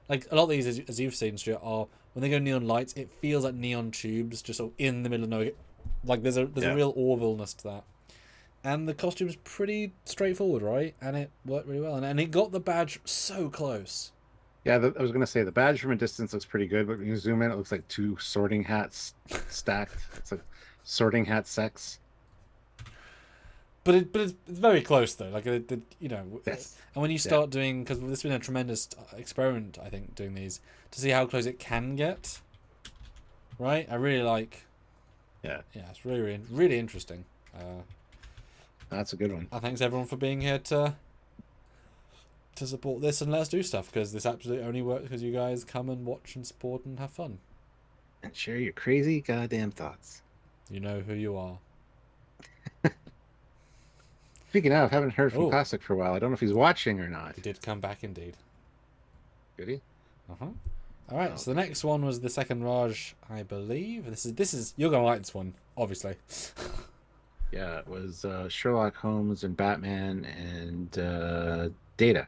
like a lot of these, as you've seen, Stuart, are when they go neon lights, it feels like neon tubes just sort of in the middle of nowhere. Like there's a real Orville-ness to that. And the costume's pretty straightforward, right? And it worked really well. And it got the badge so close. Yeah, I was going to say, the badge from a distance looks pretty good, but when you zoom in, it looks like 2 sorting hats stacked. It's like sorting hat sex. But it's very close, though. Like, Yes. And when you start doing... Because this has been a tremendous experiment, I think, doing these, to see how close it can get. Right? I really like... Yeah. Yeah, it's really, really, really interesting. That's a good one. And thanks everyone for being here to support this and let us do stuff, because this absolutely only works because you guys come and watch and support and have fun. And share your crazy goddamn thoughts. You know who you are. Speaking of, I haven't heard from Classic for a while. I don't know if he's watching or not. He did come back indeed. Did he? Alright, so the next one was the second Raj, I believe. This is you're gonna like this one, obviously. Yeah, it was Sherlock Holmes and Batman and Data.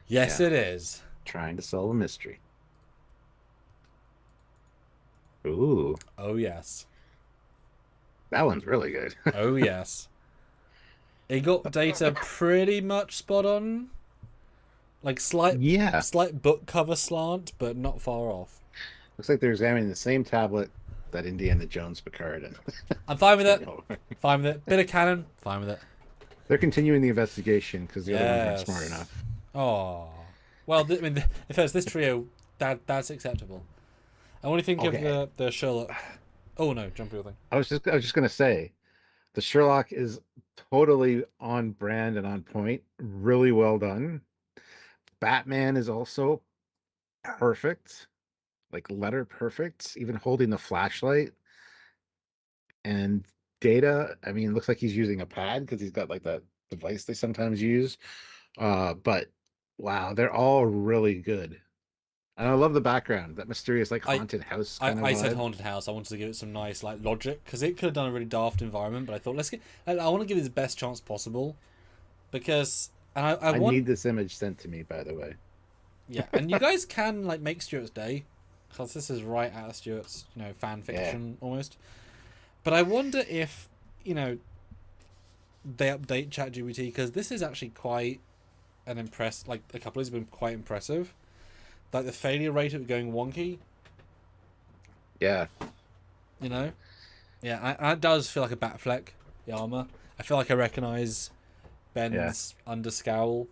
Yes, it is. Trying to solve a mystery. Ooh. Oh, yes. That one's really good. Oh, yes. It got Data pretty much spot on. Like, slight book cover slant, but not far off. Looks like they're examining the same tablet that Indiana Jones Picard in. I'm fine with it. Fine with it. Bit of canon. Fine with it. They're continuing the investigation because the other ones aren't smart enough. Oh. Well, if it's this trio, that's acceptable. And what do you think of Okay. the Sherlock? Oh no, jump your thing. I was just gonna say the Sherlock is totally on brand and on point. Really well done. Batman is also perfect, like letter perfect, even holding the flashlight. And Data, I mean, it looks like he's using a pad because he's got like that device they sometimes use. But wow, they're all really good. And I love the background, that mysterious like I haunted house I, kind of I said vibe. haunted house. I wanted to give it some nice like logic because it could have done a really daft environment, but I thought let's get. I want to give it the best chance possible because and I I want need this image sent to me, by the way. yeah, and you guys can like make Stuart's day because this is right out of Stuart's fan Yeah, fiction almost. But I wonder if they update ChatGPT because this is actually quite an impress. Like a couple has been quite impressive. Like the failure rate of it going wonky, yeah, you know. Yeah, and it does feel like a bat fleck. The armor. I feel like I recognize yeah, Ben's under scowl.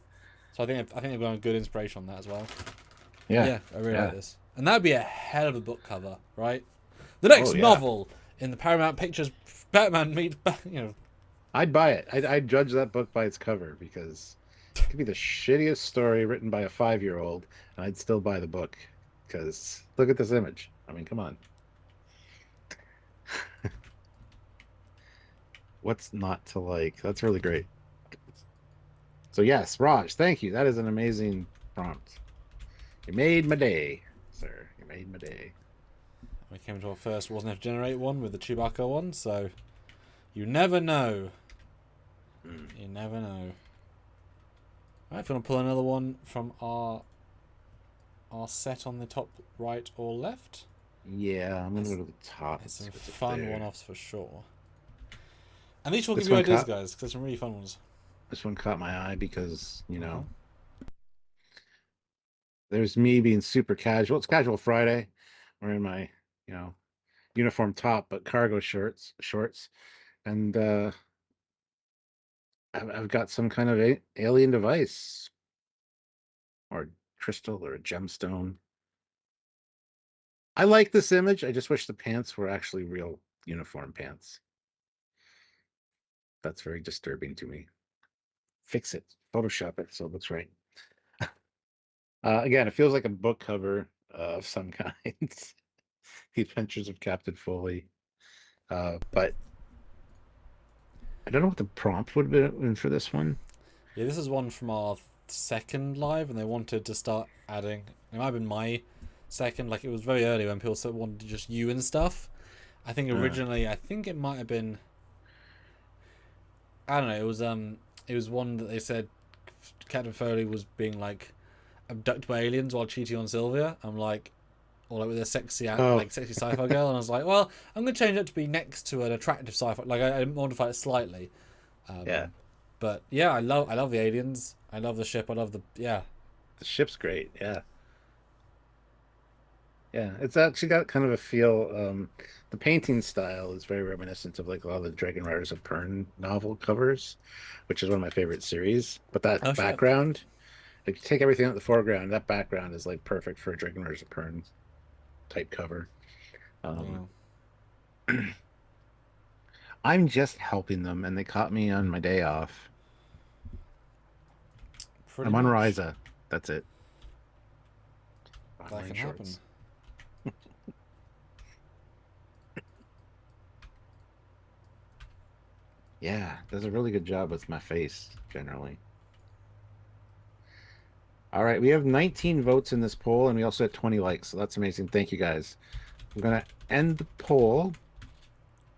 So I think they've got a good inspiration on that as well. yeah, Yeah, I really like yeah. this, and that would be a hell of a book cover, right? The Oh next yeah, novel in the Paramount Pictures Batman meets I'd buy it. I'd judge that book by its cover because it could be the shittiest story written by a 5-year-old, and I'd still buy the book because look at this image. I mean, come on. What's not to like? That's really great. So yes, Raj, thank you. That is an amazing prompt. You made my day, sir. You made my day. we came to our first wasn't able to generate one with the Chewbacca one, so you never know. Mm. You never know. Right, if you want to pull another one from our set on the top right or left, Yeah, I'm gonna there's, go to the top. there's Let's see some what's up fun there. one-offs for sure. And these will give This you one ideas, caught guys, because there's some really fun ones. this one caught my eye because, Uh-huh. there's me being super casual. It's casual Friday. Wearing my, you know, uniform top but cargo shorts. And I've got some kind of alien device or crystal or a gemstone. I like this image. I just wish the pants were actually real uniform pants. That's very disturbing to me. Fix it, Photoshop it so it looks right. Again, it feels like a book cover of some kind. The Adventures of Captain Foley. But I don't know what the prompt would have been for this one. Yeah, this is one from our second live, and they wanted to start adding. It might have been my second, like it was very early when people wanted to just you and stuff. I think Uh, originally, I think it might have been. I don't know. It was one that they said Captain Foley was being like abducted by aliens while cheating on Sylvia. I'm like, or like with a sexy oh, like sexy sci-fi girl, and I was like, well, I'm gonna change it to be next to an attractive sci-fi. Like I modified it slightly. yeah. But yeah, I love the aliens. I love the ship. I love the yeah. The ship's great. Yeah. Yeah. It's actually got kind of a feel. The painting style is very reminiscent of like a lot of the Dragon Riders of Pern novel covers, which is one of my favorite series. But that Oh shit. background, if you take everything out of the foreground, that background is like perfect for a Dragon Riders of Pern type cover. Um, Yeah, I'm just helping them, and they caught me on my day off. pretty I'm on much Ryza. That's it. I'm that wearing can happen. shorts. Yeah, does a really good job with my face generally. All right, we have 19 votes in this poll, and we also had 20 likes, so that's amazing. Thank you guys. I'm gonna end the poll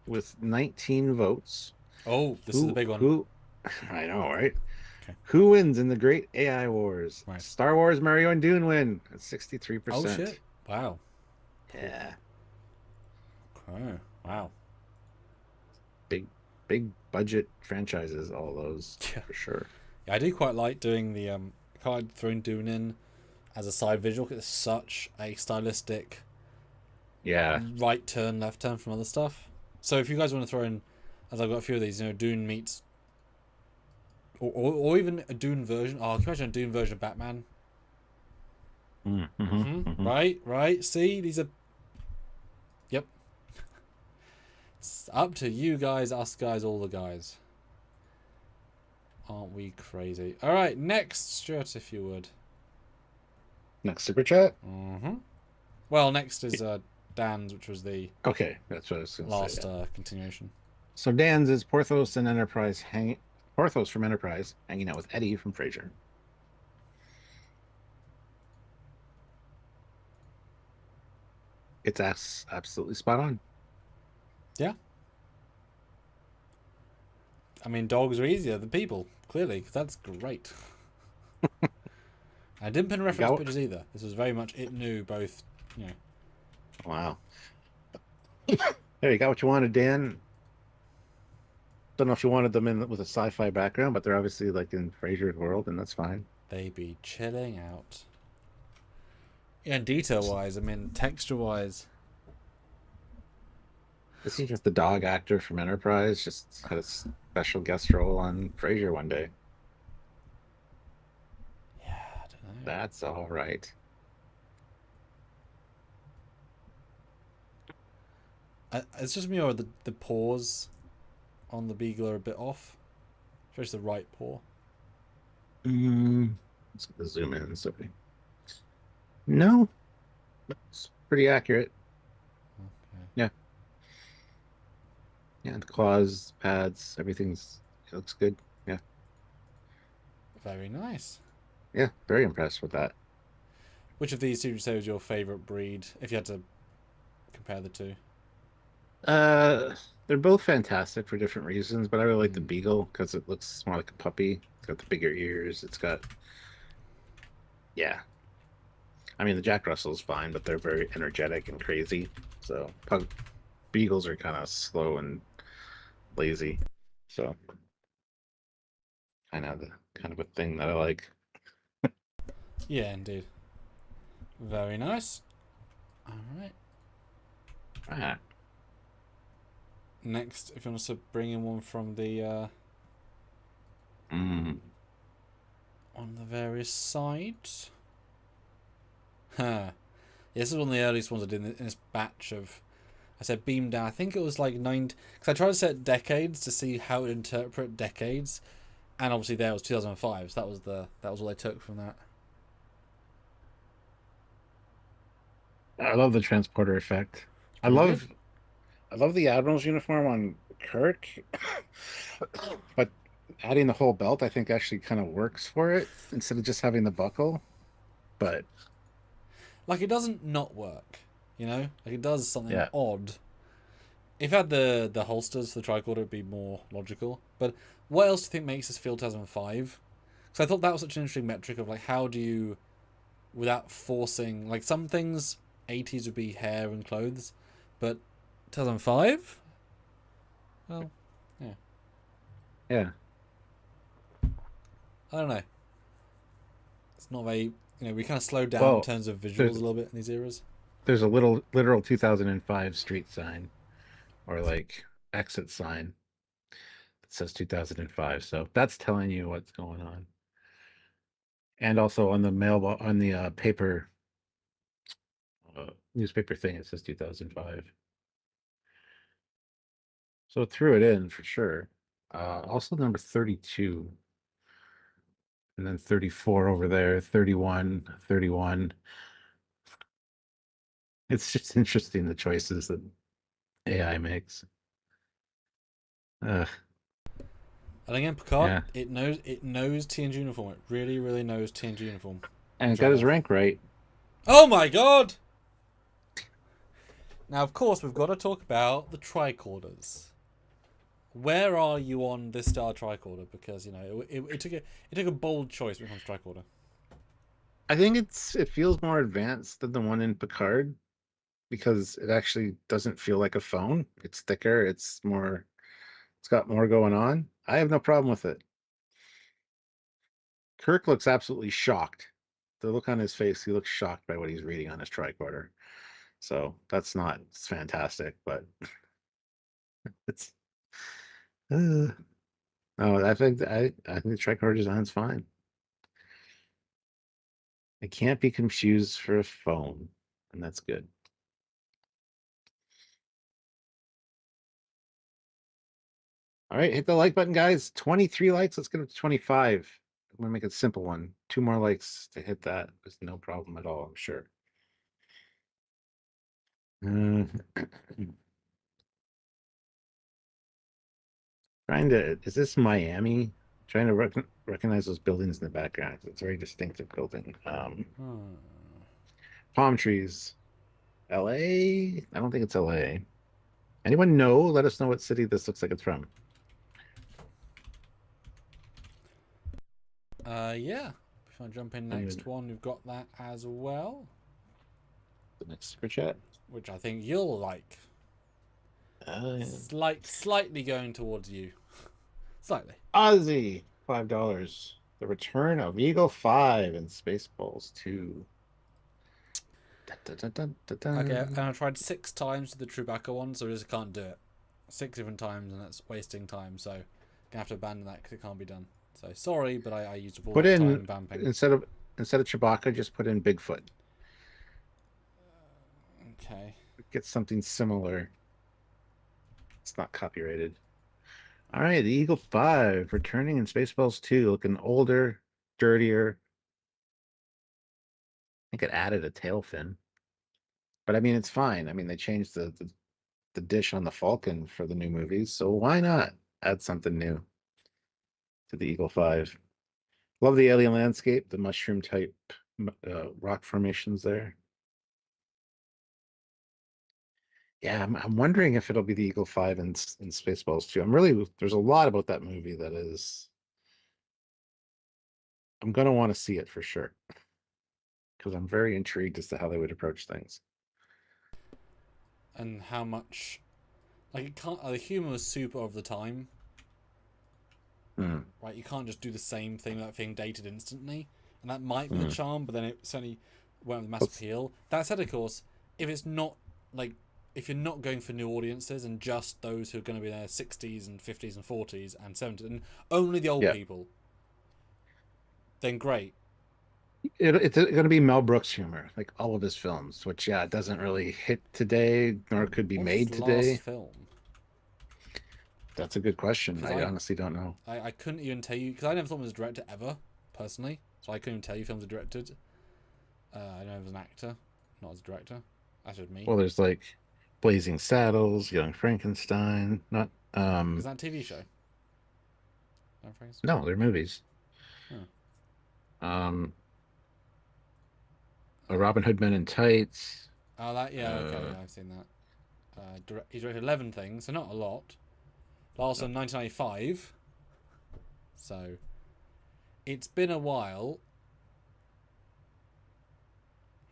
with 19 votes. Oh, this is the Who big one. who I know, right? Okay. Who wins in the great AI wars? Right. Star Wars, Mario, and Dune win at Oh shit. 63%. Wow. Cool. Yeah, Okay. Wow. big big budget franchises, all those Yeah. for sure. Yeah, I do quite like doing the quite like throwing Dune in as a side visual. 'Cause it's such a stylistic Yeah. right turn, left turn from other stuff. So if you guys want to throw in, as I've got a few of these, Dune meets, or even a Dune version. Oh, can you imagine a Dune version of Batman? Mm-hmm, mm-hmm. Right. See, these are It's up to you guys, us guys, all the guys. Aren't we crazy? All right, next, Stuart, if you would. Next super chat. Mm-hmm. Well, next is Dan's, which was the Okay, that's what I was going to say. last Yeah. continuation. So Dan's is Porthos from Enterprise hanging out with Eddie from Frasier. It's absolutely spot on. Yeah. I mean, dogs are easier than people, clearly, because that's great. I didn't put in reference pictures either. This was very much it knew both, you know. Wow. There, you got what you wanted, Dan. Don't know if you wanted them in with a sci-fi background, but they're obviously like in Frasier's world, and that's fine. They be chilling out. Yeah, and detail-wise, I mean, texture-wise. This is just the dog actor from Enterprise, just had a special guest role on Frasier one day. Yeah, I don't know. That's all right. It's just me or the paws on the beagle are a bit off. Especially the right paw. Let's zoom in. So no, it's pretty accurate. Okay. Yeah, yeah. The claws, pads, it looks good. Yeah, Very nice. yeah. Very impressed with that. Which of these two would you say was your favourite breed, if you had to compare the two? Uh, they're both fantastic for different reasons, but I really like the Mm. Beagle because it looks more like a puppy. It's got the bigger ears. It's got, yeah. I mean, the Jack Russell's fine, but they're very energetic and crazy. So pug Beagles are kind of slow and lazy. So kind of a thing that I like. Yeah, indeed. Very nice. Alright. Ah, Next, if you want us to bring in one from the mm. on the various sides. Huh. Yeah, this is one of the earliest ones I did in this batch of. I said beam down. I think it was like 9. Because I tried to set decades to see how it interpret decades, and obviously there was 2005. So that was all I took from that. I love the transporter effect. It's I pretty good. love I love the Admiral's uniform on Kirk, but adding the whole belt I think actually kind of works for it instead of just having the buckle. But Like it doesn't not work, you know. Like it does something yeah, odd. If it had the holsters for the tricorder, it'd be more logical. But what else do you think makes this feel 2005? Because I thought that was such an interesting metric of like how do you, without forcing, like some things 80s would be hair and clothes, but 2005? Well, yeah. yeah. I don't know. It's not very, we kind of slowed down in Well, terms of visuals a there's little bit in these eras. there's a little literal 2005 street sign or like exit sign that says 2005. So that's telling you what's going on. And also on the on the newspaper thing, it says 2005. So it threw it in for sure. Also number 32, and then 34 over there, 31, 31. It's just interesting the choices that AI makes. Uh, And again, Picard, yeah. it knows TNG uniform. It really, really knows TNG uniform, And it which I got his love. rank right. Oh my god! Now, of course, we've got to talk about the tricorders. Where are you on this star tricorder? Because it took a bold choice when it comes to tricorder. I think it feels more advanced than the one in Picard because it actually doesn't feel like a phone. It's thicker, it's got more going on. I have no problem with it. Kirk looks absolutely shocked. The look on his face, he looks shocked by what he's reading on his tricorder. So it's fantastic, but it's no, I think the tricorder design's fine. It can't be confused for a phone, and that's good. All right, hit the like button, guys. 23 likes. Let's get up to 25. I'm gonna make it a simple one. 2 more likes to hit that. There's no problem at all, I'm sure. Uh, trying to, is this Miami? Trying to recognize those buildings in the background. It's a very distinctive building. Hmm. Palm trees. LA? I don't think it's LA. Anyone know? Let us know what city this looks like it's from. Yeah. If I jump in And next one, we've got that as well, the next super chat. which I think you'll like. Uh, Slightly going towards you. Slightly. Ozzy, $5. The return of Eagle 5 and Spaceballs 2. Dun, dun, dun, dun, dun, Okay, dun. and I tried 6 times with the Chewbacca one, so I just can't do it. 6 different times, and that's wasting time, so gonna have to abandon that because it can't be done. So sorry, but I used up all Put that time in vamping. instead of Chewbacca, just put in Bigfoot. Okay. Get something similar. It's not copyrighted. All right, the Eagle 5 returning in Spaceballs 2, looking older, dirtier. I think it added a tail fin. But I mean, it's fine. I mean, they changed the dish on the Falcon for the new movies, so why not add something new to the Eagle 5? Love the alien landscape, the mushroom type rock formations there. Yeah, I'm wondering if it'll be the Eagle 5 in Spaceballs too. There's a lot about that movie that is, I'm gonna want to see it for sure because I'm very intrigued as to how they would approach things. And how much, like, it can't. The humor was super over the time, Hmm. right? You can't just do the same thing without being dated instantly, and that might be the Hmm. charm. But then it certainly went with mass Let's, appeal. That said, of course, if it's not like if you're not going for new audiences and just those who are going to be there 60s and 50s and 40s and 70s and only the old yeah, people, then great. it's going to be Mel Brooks humor, like all of his films, which yeah, it doesn't really hit today, nor could be What was his made last today. film? That's a good question. Because I honestly don't know. I couldn't even tell you, because I never thought him as a director ever, personally. So I couldn't even tell you films are directed. I know him as an actor, not as a director. That's just me. Well, there's like Blazing Saddles, Young Frankenstein, not Is that a TV show? Don't phrase. no, they're movies. Huh. Um, a Robin Hood Men in Tights. Oh, that, yeah, okay, Uh, yeah, I've seen that. He's directed 11 things, so not a lot. But also no, 1995. So it's been a while.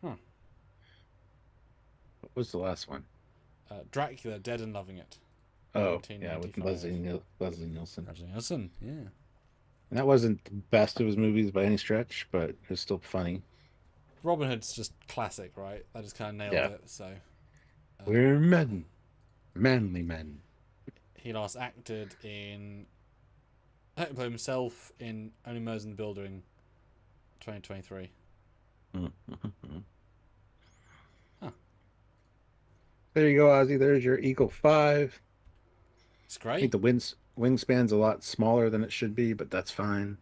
Huh. what was the last one? Dracula, Dead and Loving It. Oh, yeah, with 1995. Leslie Nielsen. Roger Nielsen, yeah. And that wasn't the best of his movies by any stretch, but it was still funny. Robin Hood's just classic, right? That just kind of nailed Yeah, it. So we're men, manly men. he last acted in. He played himself in Only Murders in the Building, 2023. Huh. There you go, Ozzy. There's your Eagle 5. It's I think great. the wingspan's a lot smaller than it should be, but that's fine.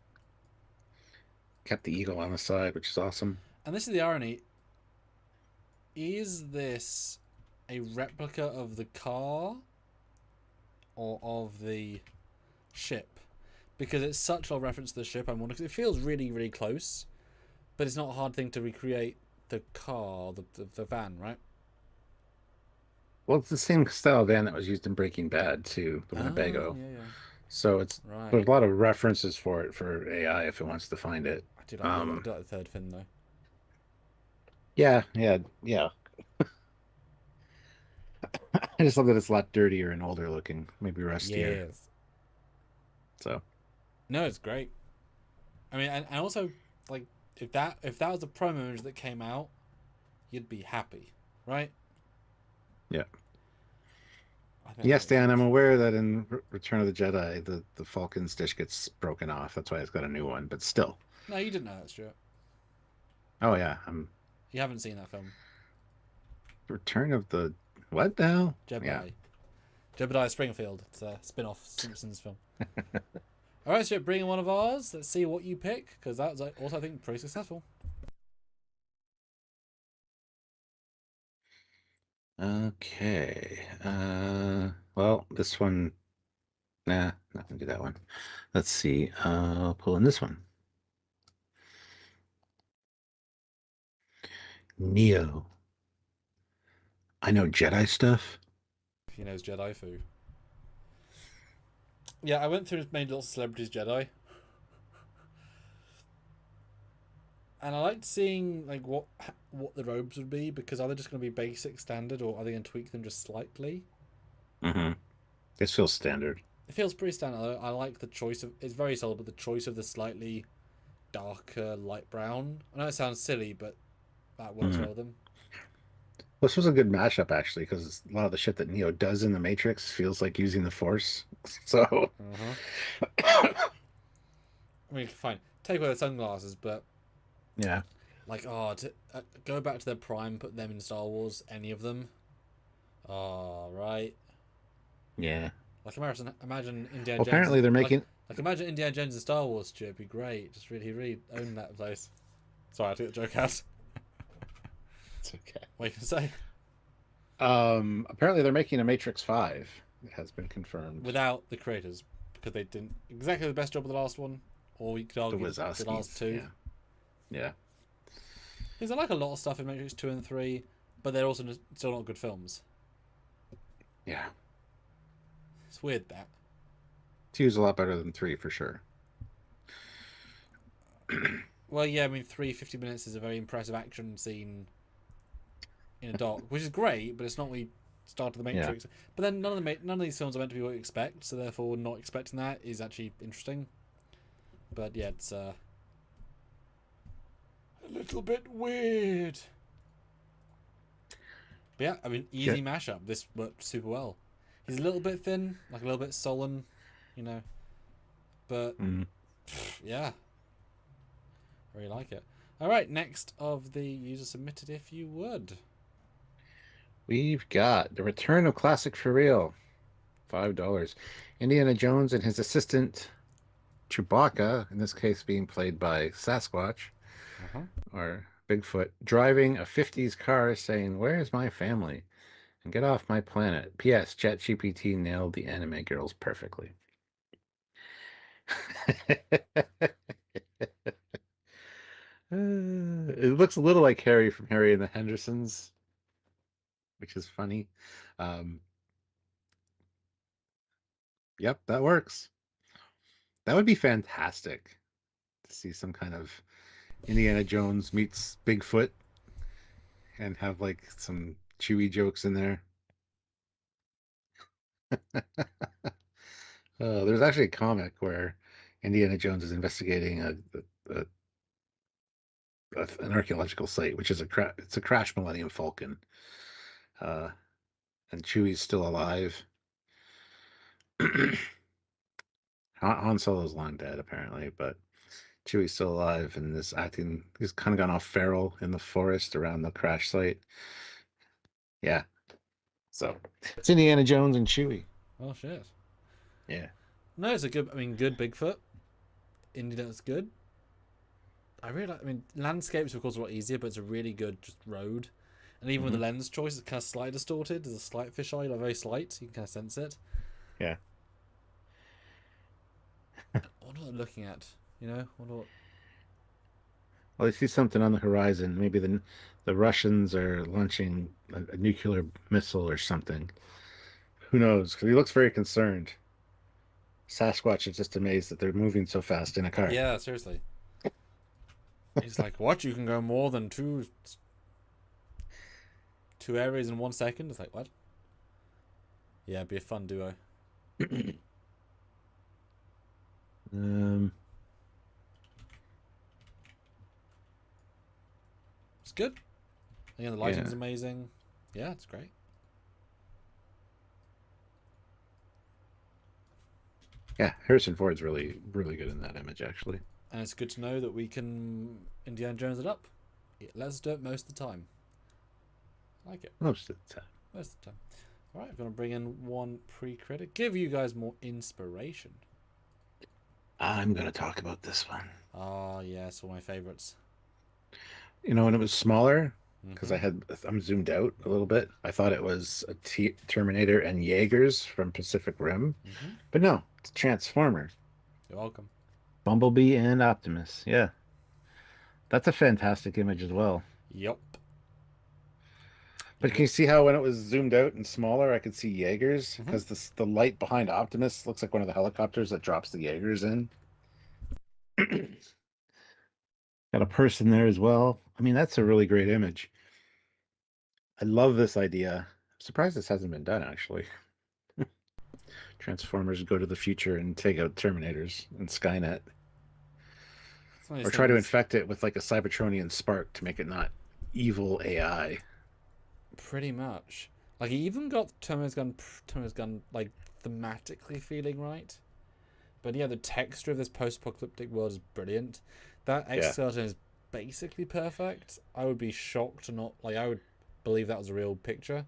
Kept the Eagle on the side, which is awesome. And this is the irony. Is this a replica of the car or of the ship? Because it's such a reference to the ship, I'm wondering, because it feels really, really close, but it's not a hard thing to recreate the car, the van, right? Well, it's the same style van that was used in Breaking Bad too, the Oh, Winnebago. yeah, yeah. So there's Right. a lot of references for it for AI if it wants to find it. I do like Um, the third fin, though. yeah, yeah, yeah. I just love that it's a lot dirtier and older looking, maybe rustier. Yes. So No, it's great. I mean, and also, like, if that was a promo image that came out, you'd be happy, right? yeah. I think that Yes, makes Dan, I'm sense. aware that in Return of the Jedi, the Falcon's dish gets broken off. That's why it's got a new one. But still, No, you didn't know that, Stuart. oh yeah, I'm You haven't seen that film, Return of the what now? Yeah, Jedi. Jebediah Springfield. It's a spin-off Simpsons film. All right, so bring in one of ours. Let's see what you pick, because that was also, I think, pretty successful. Okay. Well, this one. Nah, not gonna do that one. Let's see. I'll pull in this one. Neo. I know Jedi stuff. He knows Jedi foo. Yeah, I went through many little celebrities Jedi, and I liked seeing like what the robes would be, because are they just going to be basic standard, or are they going to tweak them just slightly? Mm-hmm. This feels standard. It feels pretty standard. I like the choice of, it's very solid, but the choice of the slightly darker light brown. I know it sounds silly, but that works Mm. well with them. This was a good mashup actually, because a lot of the shit that Neo does in the Matrix feels like using the Force. So, Uh-huh. I mean, fine, take away the sunglasses, but yeah, like, oh, to go back to their prime, put them in Star Wars, any of them. Oh, right. yeah. Like imagine Indiana Well, Jones. apparently they're Like making. imagine Indiana Jones in Star Wars. It'd be great. Just really own that place. Sorry, I took the joke out. It's okay. What you can say? Apparently they're making a Matrix 5. It has been confirmed. Without the creators, because they didn't exactly the best job of the last one, or you could The argue the last Wazowskis. two. Yeah. Yeah. Because I like a lot of stuff in Matrix 2 and 3, but they're also still not good films. Yeah. It's weird that. 2 is a lot better than 3 for sure. Well, yeah, I mean, 50 minutes is a very impressive action scene in a dock, which is great, but it's not what we started the Yeah. Matrix. But then none of these films are meant to be what you expect, so therefore not expecting that is actually interesting. But yeah, it's a little bit weird. But yeah, I mean, easy mashup. This worked super well. He's a little bit thin, like a little bit sullen, you know. But yeah, I really like it. All right, next of the user submitted, if you would. We've got The Return of Classic for Real. $5. Indiana Jones and his assistant Chewbacca, in this case being played by Sasquatch Uh-huh. or Bigfoot, driving a 50s car saying, "Where's my family? And get off my planet." P.S. ChatGPT nailed the anime girls perfectly. It looks a little like Harry from Harry and the Hendersons, which is funny. Um, yep, that works. That would be fantastic to see some kind of Indiana Jones meets Bigfoot and have like some Chewy jokes in there. There's actually a comic where Indiana Jones is investigating a, an archaeological site, which is it's a crashed Millennium Falcon, uh, and Chewie's still alive. Han Solo's long dead apparently, but Chewie's still alive and is acting. He's kind of gone off feral in the forest around the crash site. Yeah, so it's Indiana Jones and Chewie. Oh shit. Yeah. No, it's a good. I mean, good Bigfoot. Indiana's good. I really like. I mean, landscapes of course are a lot easier, but it's a really good just road. And even with the lens choice, it's kind of slightly distorted. There's a slight fisheye, like very slight. So you can kind of sense it. Yeah. I wonder what I'm looking at. You know, what. Well, I see something on the horizon. Maybe the Russians are launching a nuclear missile or something. Who knows? Because he looks very concerned. Sasquatch is just amazed that they're moving so fast in a car. Yeah, seriously. He's like, what? You can go more than two areas in 1 second? It's like, what? Yeah, it'd be a fun duo. um, It's good. Again, the lighting's yeah, amazing. Yeah, it's great. yeah. Harrison Ford's really good in that image, actually. And it's good to know that we can Indiana Jones it up. It lets us do it most of the time. I like it. Most of the time. Most of the time. All right, I'm gonna bring in one pre-credit. Give you guys more inspiration. I'm gonna talk about this one. Ah, yes, one of my favorites. When it was smaller, because Mm-hmm. I'm zoomed out a little bit. I thought it was a Terminator and Jaegers from Pacific Rim, Mm-hmm. but no, it's a Transformer. You're welcome. Bumblebee and Optimus. Yeah, that's a fantastic image as well. Yup. But It can you is. see how when it was zoomed out and smaller, I could see Jaegers Mm-hmm. because the light behind Optimus looks like one of the helicopters that drops the Jaegers in. Got a person there as well. I mean, that's a really great image. I love this idea. I'm surprised this hasn't been done actually. Transformers go to the future and take out Terminators and Skynet, It's one of or these try to things. infect it with like a Cybertronian spark to make it not evil AI. Pretty much. Like he even got Terminator's gun like thematically feeling right. But yeah, the texture of this post-apocalyptic world is brilliant. That Yeah. exoskeleton is basically perfect. I would be shocked to not like I would believe that was a real picture.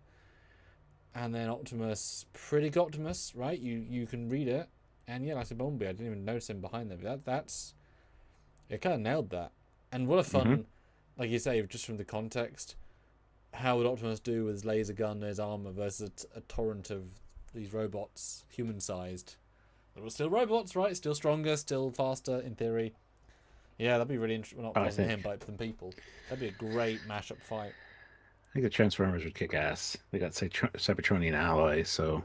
And then Optimus, pretty good Optimus, right? You can read it, and yeah, like I said, Bumblebee, I didn't even notice him behind them. That's it, kind of nailed that. And what a Hmm. fun, like you say, just from the context, how would Optimus do with his laser gun and his armor versus a torrent of these robots, human-sized? They were still robots, right? Still stronger, still faster in theory. Yeah, that'd be really interesting. Well, not I wasn't him, think but than people. That'd be a great mashup fight. I think the Transformers would kick ass. They got Cybertronian alloy, so.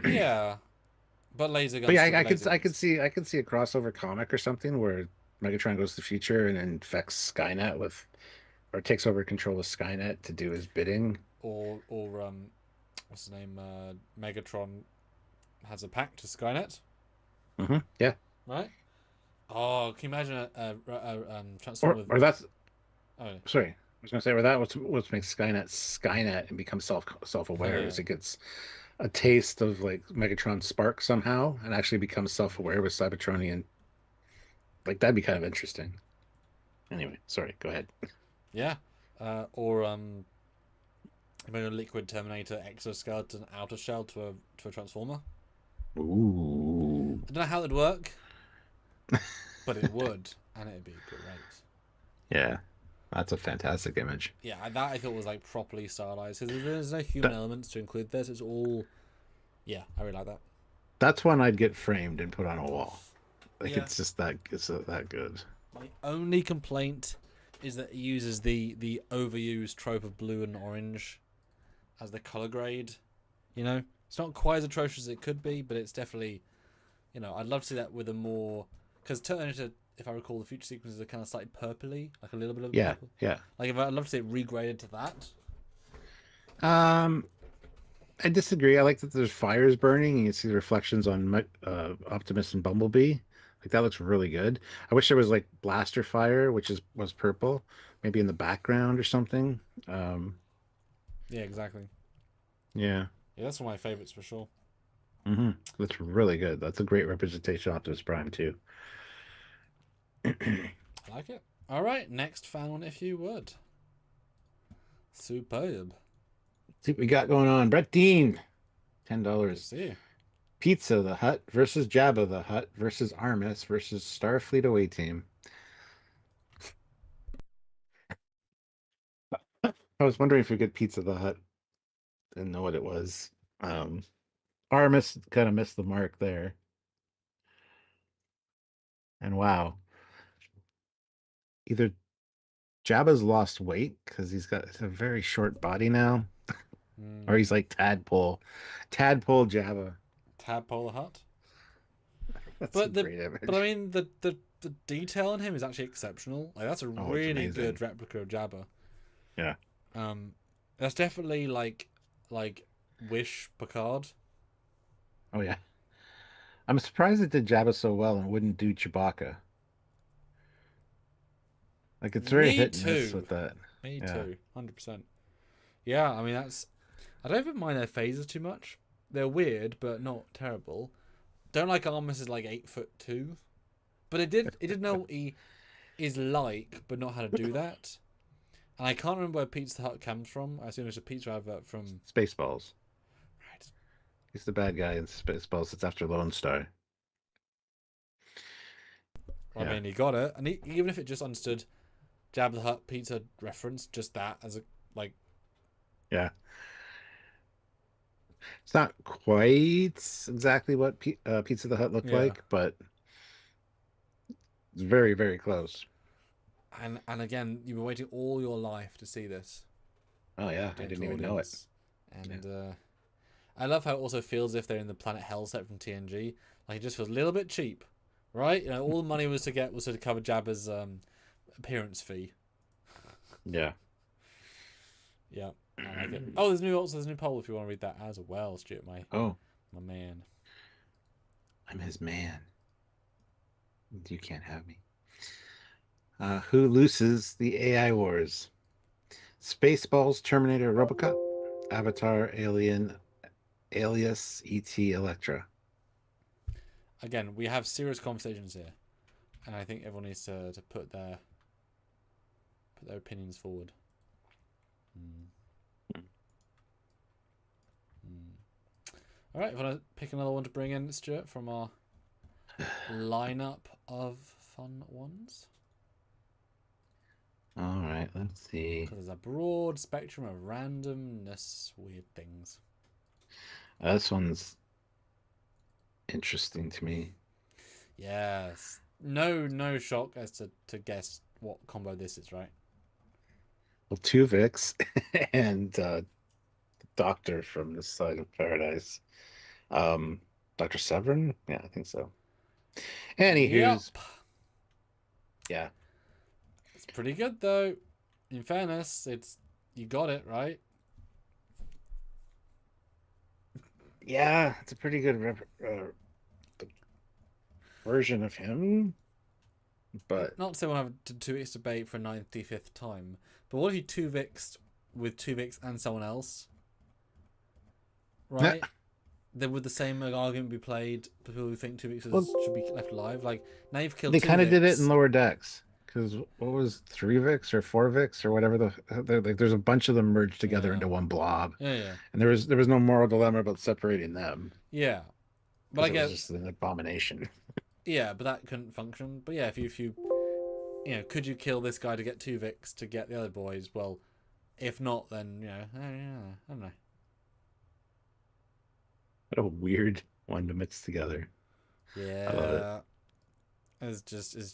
Yeah, but laser But guns yeah, still be I laser could guns. I could see a crossover comic or something where Megatron goes to the future and infects Skynet with, or takes over control of Skynet to do his bidding. Or what's his name? Megatron has a pact to Skynet, Yeah. right? Oh, can you imagine a transformer with? Or that's Oh, sorry. I was gonna say, or that what makes Skynet Skynet and become self-aware is it gets a taste of like Megatron's spark somehow and actually becomes self-aware with Cybertronian. Like that'd be kind of interesting. Anyway, sorry. Go ahead. yeah. Or you made a liquid Terminator exoskeleton outer shell to a transformer. Ooh. I don't know how it'd work, but it would, and it'd be great. Yeah, that's a fantastic image. Yeah, that I thought was like properly stylized because there's no human That elements to include this. It's all, yeah, I really like that. that's one I'd get framed and put on a wall. Like Yeah. it's just that that good. My only complaint is that it uses the overused trope of blue and orange as the color grade. You know, it's not quite as atrocious as it could be, but it's definitely, I'd love to see that with a more because Terminator, if I recall, the future sequences are kind of slightly purpley, like a little bit of Yeah, purple. yeah. Like if I'd love to see it regraded to that. Um, I disagree. I like that there's fires burning and you see the reflections on Optimus and Bumblebee. Like that looks really good. I wish there was like blaster fire, which is was purple, maybe in the background or something. Um, Yeah, exactly. yeah. Yeah, that's one of my favorites for sure. That's really good. That's a great representation of Optimus Prime too. I like it. All right, next fan one, if you would. Superb. See what we got going on. Brett Dean, Good to $10. see you. Pizza the Hut versus Jabba the Hutt versus Armis versus Starfleet away team. I was wondering if we get Pizza the Hut. Didn't know what it was. Um, Armis kind of missed the mark there. And wow, either Jabba's lost weight because he's got a very short body now, or Mm, he's like Tadpole Jabba. Tadpole Hut. That's a But great I image. mean the detail on him is actually exceptional. Like that's a Oh, it's really amazing. good replica of Jabba. Yeah. Um, that's definitely like Wish Picard. Oh yeah. I'm surprised it did Jabba so well and wouldn't do Chewbacca. Like it's very Me hit and miss too. with that. Me Yeah. too. 100%. Yeah, I mean that's. I don't even mind their phases too much. They're weird, but not terrible. Don't like Armus is like 8'2", but it did know what he is like, but not how to do that. And I can't remember where Pizza Hut comes from. I assume it's a pizza advert from... Spaceballs. Right. He's the bad guy in Spaceballs. It's after Lone Star. I Yeah. mean, he got it. And even if it just understood Jabba the Hutt pizza reference, just that as a, like... Yeah. It's not quite exactly what Pizza the Hut looked Yeah. like, but it's very, very close. And again, you've been waiting all your life to see this. Oh yeah, I didn't Gentle even know it. audience. And I love how it also feels as if they're in the Planet Hell set from TNG. Like, it just feels a little bit cheap, right? You know, all the money was to cover Jabba's appearance fee. Yeah. Yeah, I like it. Oh, there's a new poll if you want to read that as well, Stuart, my Oh, man. I'm his man. You can't have me. Who looses the AI wars? Spaceballs, Terminator, RoboCop, Avatar, Alien, Alias, ET, Electra. Again, we have serious conversations here, and I think everyone needs to put their opinions forward. All right, if I want to pick another one to bring in, Stuart, from our lineup of fun ones. All right, let's see. Because there's a broad spectrum of randomness, weird things. This one's interesting to me. Yes. No shock as to guess what combo this is, right? Well, Tuvix and the Doctor from this side of paradise. Dr. Severin? Yeah, I think so. Anywho's, Yep. yeah. It's pretty good though. In fairness, you got it, right? Yeah, it's a pretty good version of him. But Not to say we'll have to 2x debate for a 95th time, but what if you 2vixed with 2vix and someone else? Right? Then would the same argument be played for people who think 2vixes should be left alive? Like, now you've killed they 2vix. kind of did it in Lower Decks. Because what was 3Vix or 4Vix or whatever like there's a bunch of them merged together into one blob. Yeah. And there was no moral dilemma about separating them. Yeah. But I guess it was just an abomination. Yeah, but that couldn't function. But yeah, if you could you kill this guy to get 2vix to get the other boys? Well, if not, then I don't know. What a weird one to mix together. Yeah. I love it. It's just this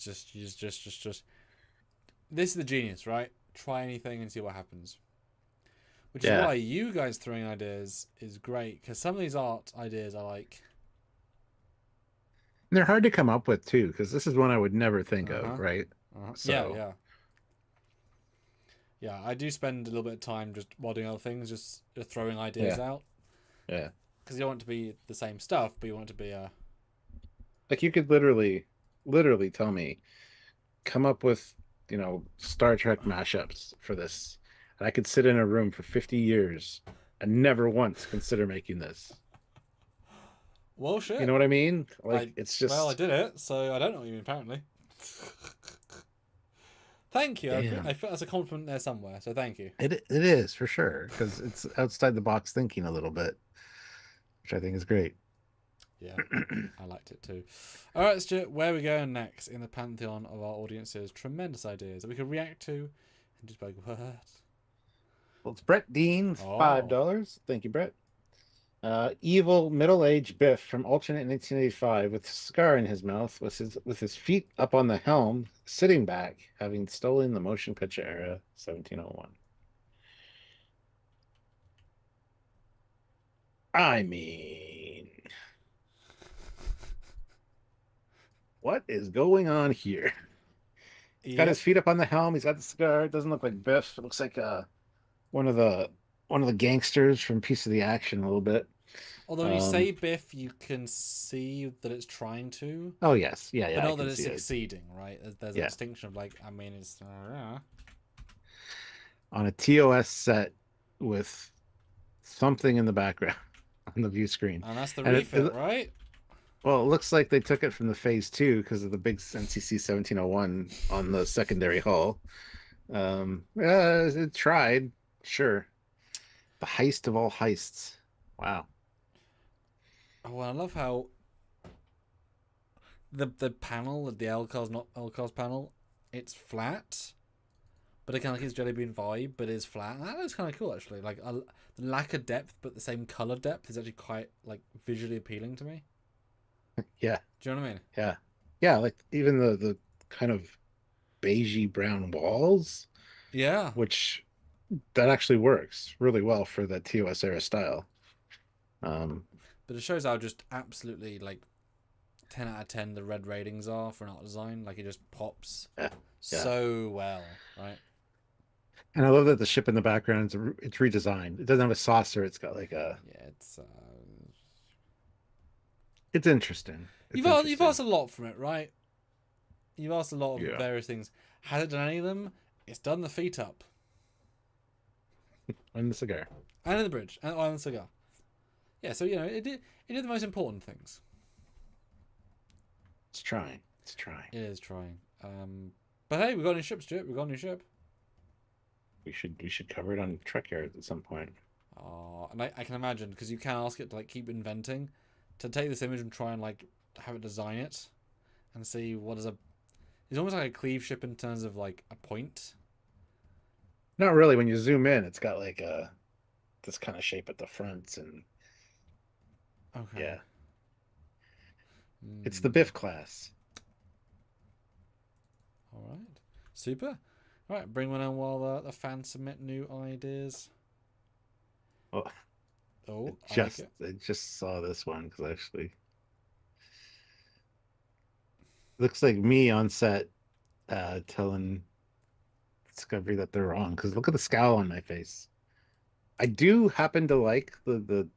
is the genius, right? Try anything and see what happens. Which is why you guys throwing ideas is great, because some of these art ideas are like, and they're hard to come up with too, because this is one I would never think of, right? So yeah. I do spend a little bit of time just while doing other things, just throwing ideas out. Yeah. Because you don't want it to be the same stuff, but you want it to be like you could literally tell me, come up with, Star Trek mashups for this. And I could sit in a room for 50 years and never once consider making this. Well, shit. You know what I mean? Like, it's just... Well, I did it, so I don't know what you mean, apparently. Thank you. I feel that's a compliment there somewhere, so thank you. It is, for sure, because it's outside the box thinking a little bit, which I think is great. Yeah, I liked it too. All right, Stuart, where are we going next in the pantheon of our audience's tremendous ideas that we could react to and just be like, what? Well, it's Brett Dean, $5. Thank you, Brett. Evil middle-aged Biff from alternate 1985 with a scar in his mouth, with his feet up on the helm, sitting back, having stolen the motion picture era 1701. I mean, what is going on here? He's got his feet up on the helm. He's got the scar. It doesn't look like Biff. It looks like one of the gangsters from Piece of the Action a little bit. Although when you say Biff, you can see that it's trying to. Oh yes, yeah. But not that it's succeeding, right? There's a distinction of like, I mean, it's on a TOS set with something in the background on the view screen, and that's the refit, right? Well, it looks like they took it from the Phase 2 because of the big NCC 1701 on the secondary hull. It tried, sure. The heist of all heists. Wow. Oh, well, I love how the panel, the Elcar's not Elcar's panel, it's flat, but it kind of like his jelly bean vibe, but is flat. And that looks kind of cool actually. Like the lack of depth, but the same color depth is actually quite like visually appealing to me. Yeah, Do you know what I mean? yeah, yeah. Like even the kind of beigey brown walls, Yeah, which that actually works really well for the TOS era style. Um, but it shows how just absolutely like 10 out of 10 the red ratings are for an art design. Like it just pops yeah, yeah. so well, right? And I love that the ship in the background it's redesigned. It doesn't have a saucer. It's got like a. Yeah, it's It's interesting. It's you've interesting. asked a lot from it, right? You've asked a lot of Yeah. various things. Has it done any of them? It's done the feet up And the cigar. and in the bridge and on the cigar. Yeah, so it did the most important things. It's trying. It's trying. It is trying. But hey, we got a new ship, Stuart. We got a new ship. We should cover it on Trekyards at some point. Oh, and I can imagine because you can ask it to like keep inventing, to take this image and try and like have it design it, and see what is a. It's almost like a cleave ship in terms of like a point. Not really. When you zoom in, it's got like a this kind of shape at the front, and Okay. yeah, it's the Hmm. Biff class. All right. Super. All right. Bring one on while the fans submit new ideas. Well, I Oh, I like just it. I just saw this one because actually looks like me on set telling Discovery that they're wrong because look at the scowl on my face. I do happen to like the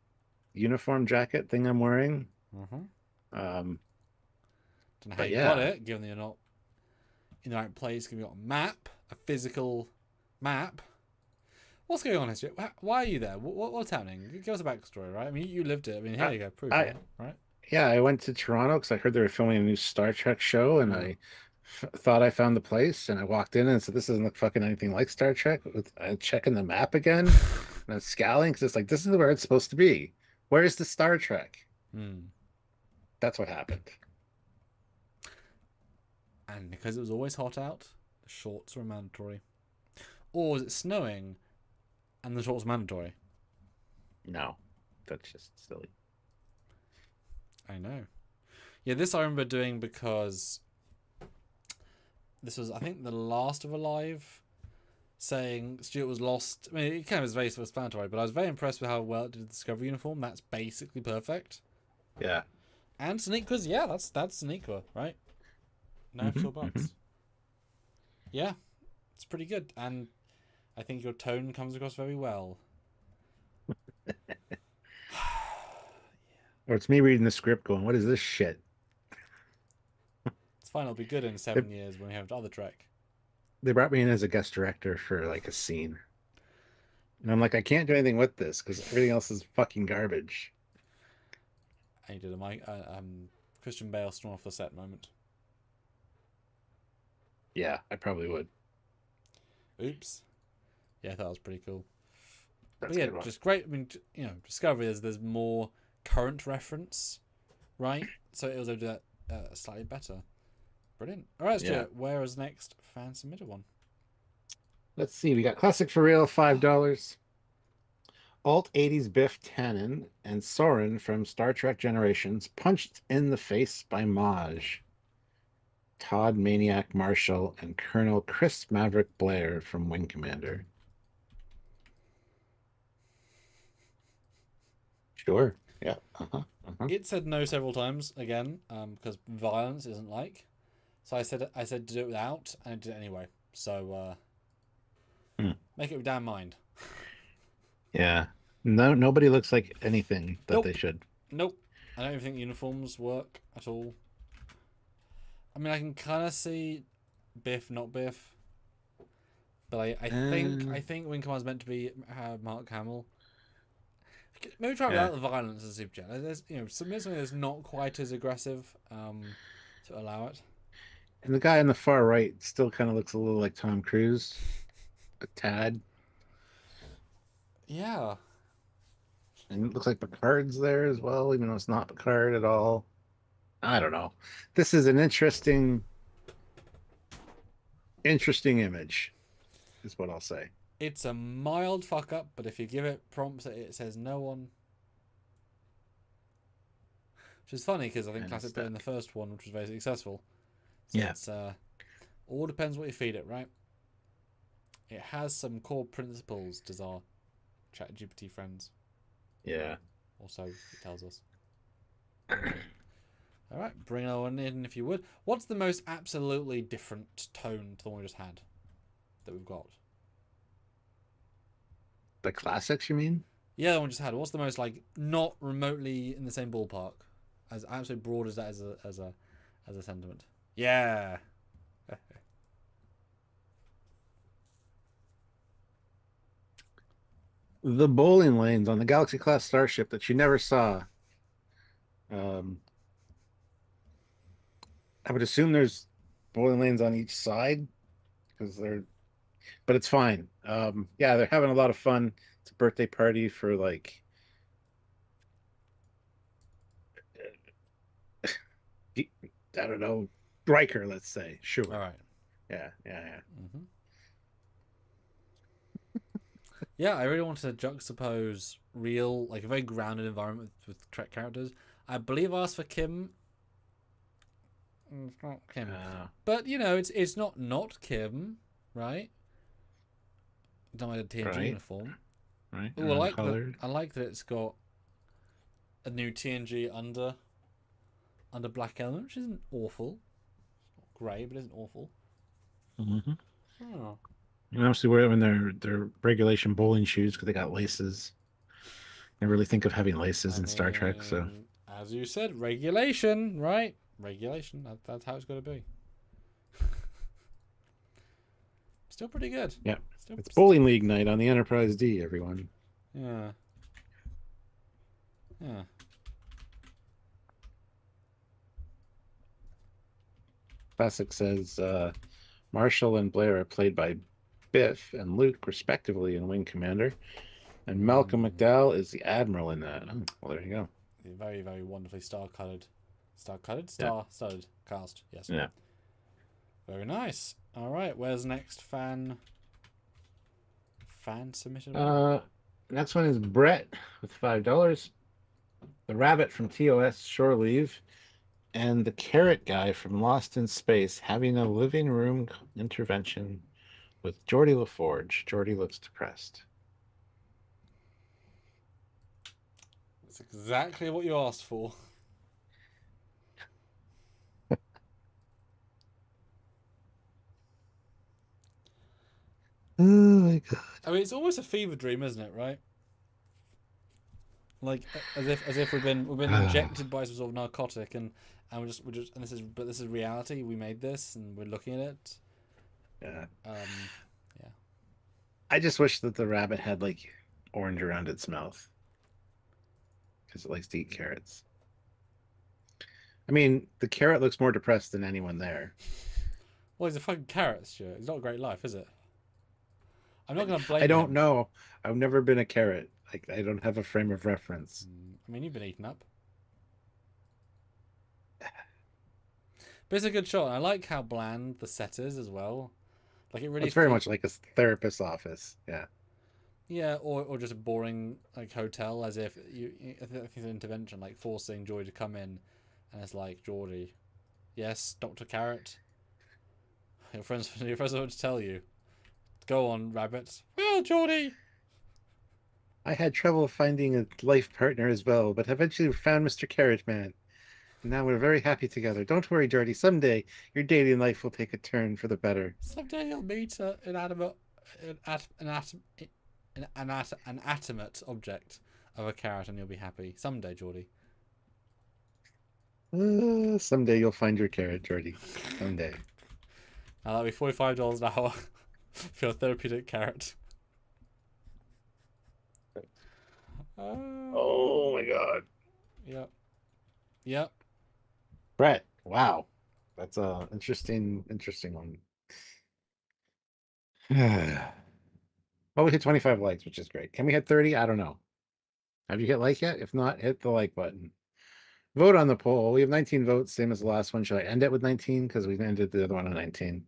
uniform jacket thing I'm wearing. Mm-hmm. Um, Don't know how but you got yeah, it, given that you're not in the right place. Given you got a map, a physical map. What's going on here, Stuart? Why are you there? What's happening? Give us a backstory, right? I mean, you lived it. I mean, here I, you go, proof, I right? Right? yeah, I went to Toronto because I heard they were filming a new Star Trek show, and Mm. I thought I found the place, and I walked in and said, "This doesn't look fucking anything like Star Trek." I'm checking the map again, and I'm scowling because it's like this is where it's supposed to be. Where's the Star Trek? Hmm. That's what happened. And because it was always hot out, the shorts were mandatory. Or was it snowing and the shorts were mandatory? No, that's just silly. I know. Yeah, this I remember doing because this was, I think, the last of Alive, saying Stuart was lost. I mean, it kind of was very self-explanatory, but I was very impressed with how well it did the Discovery uniform. That's basically perfect. Yeah. And Sneakers, yeah, that's Sneaker, right? No ifs or Hmm. buts. Yeah, it's pretty good, and I think your tone comes across very well. Or it's me reading the script going, "What is this shit?" It's fine. It'll be good in They, 7 years when we have other Trek. they brought me in as a guest director for like a scene, and I'm like, I can't do anything with this because everything else is fucking garbage. And you did a Christian Bale storm off the set moment. Yeah, I probably would. Oops. Yeah, I thought that was pretty cool. But That's a yeah, good one. just great. I mean, Discovery there's more current reference, right? So it was able to do that slightly better. Brilliant. All right, Yeah. Stuart. Where is next fan submitted one? Let's see. We got classic for real, $5. Alt 80s Biff Tannen and Soren from Star Trek Generations punched in the face by Maj. Todd Maniac Marshall and Colonel Chris Maverick Blair from Wing Commander. Sure. Yeah. Uh-huh. Uh-huh. It said no several times again, because violence isn't like. So I said to do it without, and it did it anyway. So Hmm. make it with damn mind. Yeah. No, nobody looks like anything that they Nope, should. nope. I don't even think uniforms work at all. I mean, I can kind of see Biff, not Biff, but I think Uh, I think Wing Commander's meant to be Mark Hamill. Maybe try yeah. without the violence as Superjet. There's submit something that's not quite as aggressive to allow it. And the guy on the far right still kind of looks a little like Tom Cruise, a tad. Yeah. And it looks like Picard's there as well, even though it's not Picard at all. I don't know. This is an interesting image, is what I'll say. It's a mild fuck up, but if you give it prompts that it says no one. Which is funny because I think And Classic it's put that. in the first one, which was very successful. So Yeah. it's all depends what you feed it, right? It has some core principles, does our ChatGPT friends. Yeah. Also, it tells us. All right, bring it on in if you would. What's the most absolutely different tone to the one we just had that we've got? The classics, you mean? Yeah, the one we just had. What's the most like not remotely in the same ballpark, as absolutely broad as that as a sentiment? Yeah. The bowling lanes on the Galaxy class starship that you never saw. Um, I would assume there's bowling lanes on each side because they're, but it's fine. Yeah, they're having a lot of fun. It's a birthday party for like, I don't know, Riker, let's say. All Sure. right. Yeah, yeah, yeah. Mm-hmm. Yeah, I really wanted to juxtapose real, like a very grounded environment with Trek characters. I believe I asked for Kim. It's not Kim, Uh, but it's not Kim, right? Not like a TNG right, uniform. right. Oh, And uncolored. I like that it's got a new TNG under Black Element, which isn't awful. It's not great, but isn't awful. Mm-hmm. Oh. And obviously wearing their regulation bowling shoes because they got laces. I really think of having laces I in Star Trek, so mean, as you said, regulation, right? Regulation. That's how it's got to be. Still pretty good. yeah. Still, It's still. bowling league night on the Enterprise D, everyone. Yeah. Yeah. Classic says Marshall and Blair are played by Biff and Luke, respectively, in Wing Commander. And Malcolm Mm. McDowell is the Admiral in that. Oh, well, there you go. Very, very wonderfully star-studded, Yeah. star-studded cast. Yes. Yeah. Very nice. All right. Where's next fan submitted one? Uh, Next one is Brett with $5. The Rabbit from TOS Shore Leave. And the Carrot Guy from Lost in Space having a living room intervention with Geordie LaForge. Geordie looks depressed. That's exactly what you asked for. Oh my God. I mean, it's almost a fever dream, isn't it? Right? Like as if we've been injected by some sort of narcotic, and we're just and this is reality. We made this, and we're looking at it. Yeah. Yeah. I just wish that the rabbit had like orange around its mouth because it likes to eat carrots. I mean, the carrot looks more depressed than anyone there. Well, he's a fucking carrot, Stuart. It's not a great life, is it? I'm not gonna I blame don't him. know. I've never been a carrot. Like I don't have a frame of reference. I mean, you've been eaten up, but it's a good shot. And I like how bland the set is as well. Like it Well, really it's very feels. much like a therapist's office. Yeah. Yeah, or just a boring like hotel, as if I think it's an intervention, like forcing Joy to come in, and it's like Geordie, yes, Doctor Carrot, your friends want to tell you. Go on, rabbit. Well, Geordie. I had trouble finding a life partner as well, but eventually found Mr. Carrot Man. And now we're very happy together. Don't worry, Geordie. Someday your dating life will take a turn for the better. Someday you'll meet an animate, an animate object of a carrot, and you'll be happy. Someday, Geordie. Someday you'll find your carrot, Geordie. Someday. Now that'll be $45 an hour for your therapeutic carrot. Oh my God. Yep. Yep. Brett, wow. That's a interesting one. Well, we hit 25 likes, which is great. Can we hit 30? I don't know. Have you hit like yet? If not, hit the like button. Vote on the poll. We have 19 votes, same as the last one. Should I end it with 19? Because we ended the other one on 19.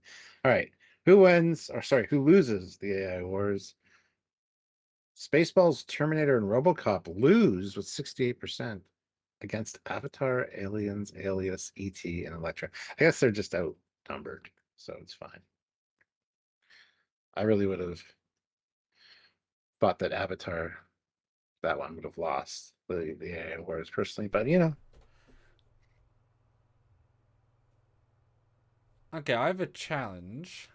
All right. Who wins, or sorry, who loses the AI wars? Spaceballs, Terminator, and RoboCop lose with 68% against Avatar, Aliens, Alias, ET, and Elektra. I guess they're just outnumbered, so it's fine. I really would have thought that Avatar, that one would have lost the AI wars personally, but Okay, I have a challenge.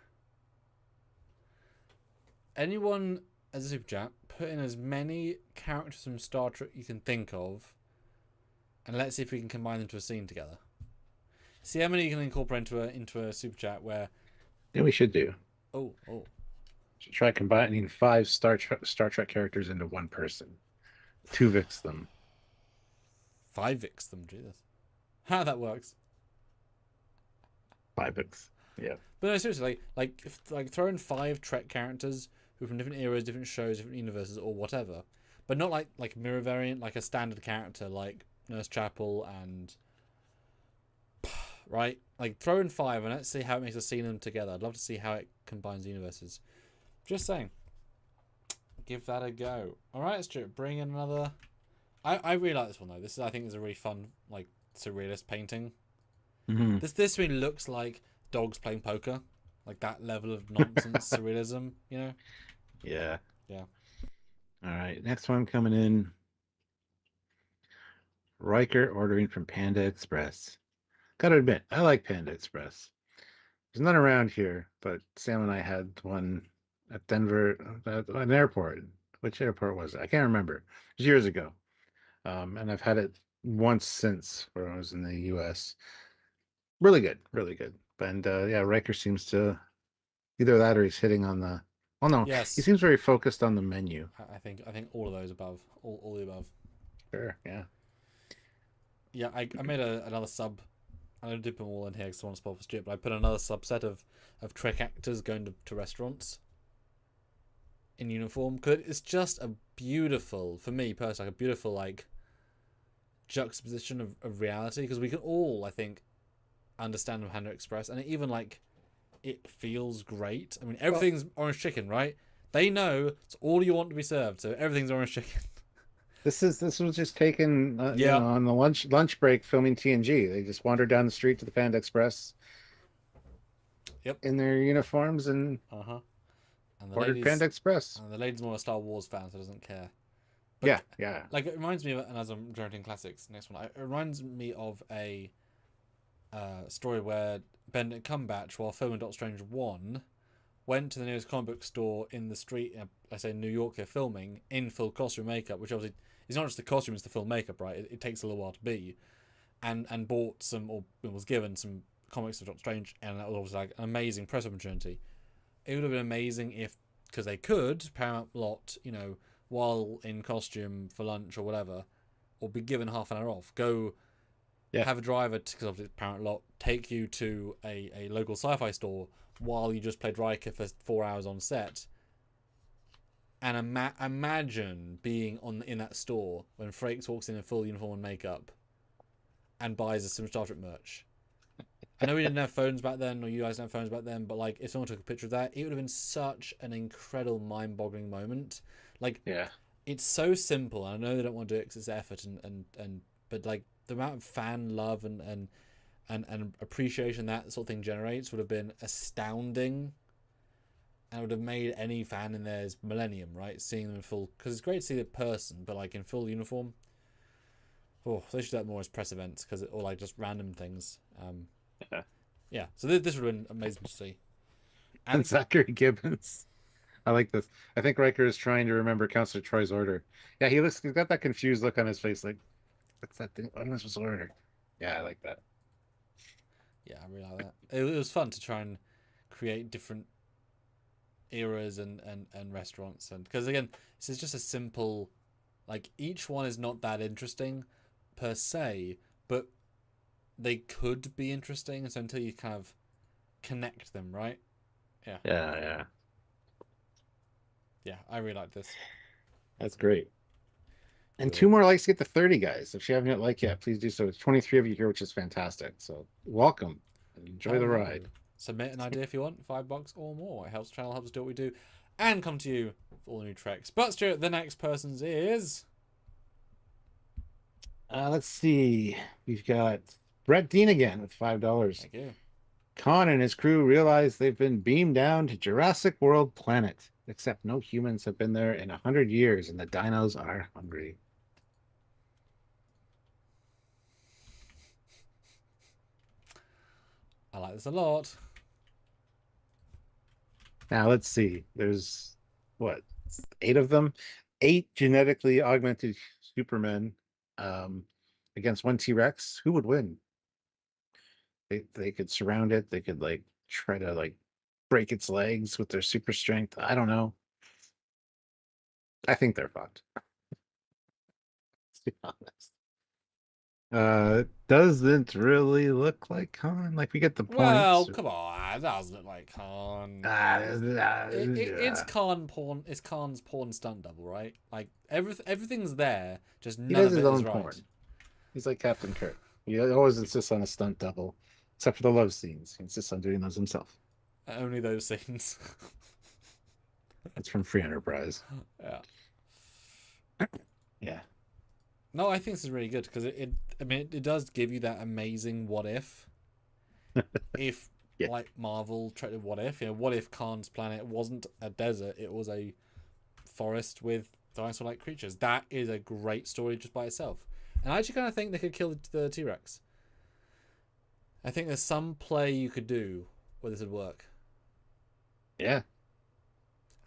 Anyone as a super chat, put in as many characters from Star Trek you can think of, and let's see if we can combine them to a scene together. See how many you can incorporate into a super chat where. yeah, we should do. Oh. Should try combining 5 Star Trek characters into one person. 2vix them. 5x them, Jesus. How that works. 5vix. Yeah. But no, seriously, like throw in 5 Trek characters who are from different eras, different shows, different universes, or whatever. But not like mirror variant, like a standard character like Nurse Chapel and right? Like throw in 5 and let's see how it makes us see them together. I'd love to see how it combines the universes. Just saying. Give that a go. Alright, Stuart, bring in another. I really like this one though. I think is a really fun, like, surrealist painting. Mm-hmm. This really looks like dogs playing poker. Like that level of nonsense surrealism, you know? Yeah. Yeah. All right. Next one coming in. Riker ordering from Panda Express. Gotta admit, I like Panda Express. There's none around here, but Sam and I had one at Denver, at an airport. Which airport was it? I can't remember. It was years ago. And I've had it once since when I was in the US. Really good, really good. And yeah, Riker seems to either that or he's hitting on the. Oh no, he Yes. seems very focused on the menu. I think all of those above. All the above. Sure, yeah. Yeah, I made another sub. I don't dip them all in here because I want to spoil for Stuart, but I put another subset of Trek actors going to restaurants in uniform. Because it's just a beautiful, for me personally, like a beautiful like juxtaposition of reality. Because we can all, I think, understand Panda Express, and even like it feels great. I mean, Well, everything's orange chicken, right? They know it's all you want to be served, so everything's orange chicken. this was just taken, Yeah. on the lunch break filming TNG. They just wandered down the street to the Panda Express Yep. in their uniforms and Uh huh. And ordered Panda Express. the lady's more a Star Wars fan, so doesn't care. Yeah, But yeah. like it reminds me of, and as I'm directing classics, next one, it reminds me of a story where Benedict Cumberbatch, while filming Doctor Strange 1, went to the nearest comic book store in the street, I say New York, they're filming, in full costume makeup, which obviously is not just the costume, it's the full makeup, right? It takes a little while to be. And bought some, or was given some comics of Doctor Strange, and that was obviously like an amazing press opportunity. It would have been amazing if, because they could, Paramount Lot, while in costume for lunch or whatever, or be given half an hour off, go Yeah. have a driver, because obviously Paramount Lot, take you to a local sci-fi store while you just played Riker for 4 hours on set. And imagine being in that store when Frakes walks in full uniform and makeup and buys some Star Trek merch. I know we didn't have phones back then, or you guys didn't have phones back then, but like if someone took a picture of that, it would have been such an incredible, mind-boggling moment. Like, Yeah. it's so simple. And I know they don't want to do it because it's effort, but like the amount of fan love and appreciation that sort of thing generates would have been astounding, and would have made any fan in theirs millennium, right? Seeing them in full, because it's great to see the person, but like in full uniform. Oh, they should do that more as press events, or like just random things. Yeah. Yeah, so this would have been amazing to see. And And Zachary Gibbons. I like this. I think Riker is trying to remember Counselor Troy's order. Yeah, he's got that confused look on his face, like, what's that thing? What am I supposed to order? Yeah, I like that. yeah, I really like that. It was fun to try and create different eras and restaurants, and because again, this is just a simple, like each one is not that interesting per se, but they could be interesting. So until you kind of connect them, right? Yeah. Yeah. Yeah, I really like this. That's great. And two Cool. more likes to get to 30, guys. If you haven't yet liked yet, please do so. It's 23 of you here, which is fantastic. So welcome and enjoy the Hello. ride. Submit an idea if you want, $5 or more. It helps the channel, helps us do what we do, and come to you for all the new treks. But Stuart, the next person's is. Let's see. We've got Brett Dean again with $5. Thank you. Khan and his crew realize they've been beamed down to Jurassic World planet, except no humans have been there in 100 years, and the dinos are hungry. I like this a lot. Now let's see. There's what, 8 of them? 8 genetically augmented supermen um, against one T-Rex. Who would win? They could surround it. They could like try to like break its legs with their super strength. I don't know. I think they're fucked. Let's be honest. Doesn't really look like Khan. Like we get the Well, points. come on, that doesn't look like Khan. It's Yeah. Khan porn. It's Khan's porn stunt double, right? Like everything's there, just He none does of his it is own right. porn. He's like Captain Kirk. He always insists on a stunt double, except for the love scenes. He insists on doing those himself. Only those scenes. That's from Free Enterprise. Yeah. Yeah. No, I think this is really good because it does give you that amazing what if. If Yeah. like Marvel tried to what if, what if Khan's planet wasn't a desert, it was a forest with dinosaur-like creatures. That is a great story just by itself. And I actually kind of think they could kill the T-Rex. I think there's some play you could do where this would work. Yeah.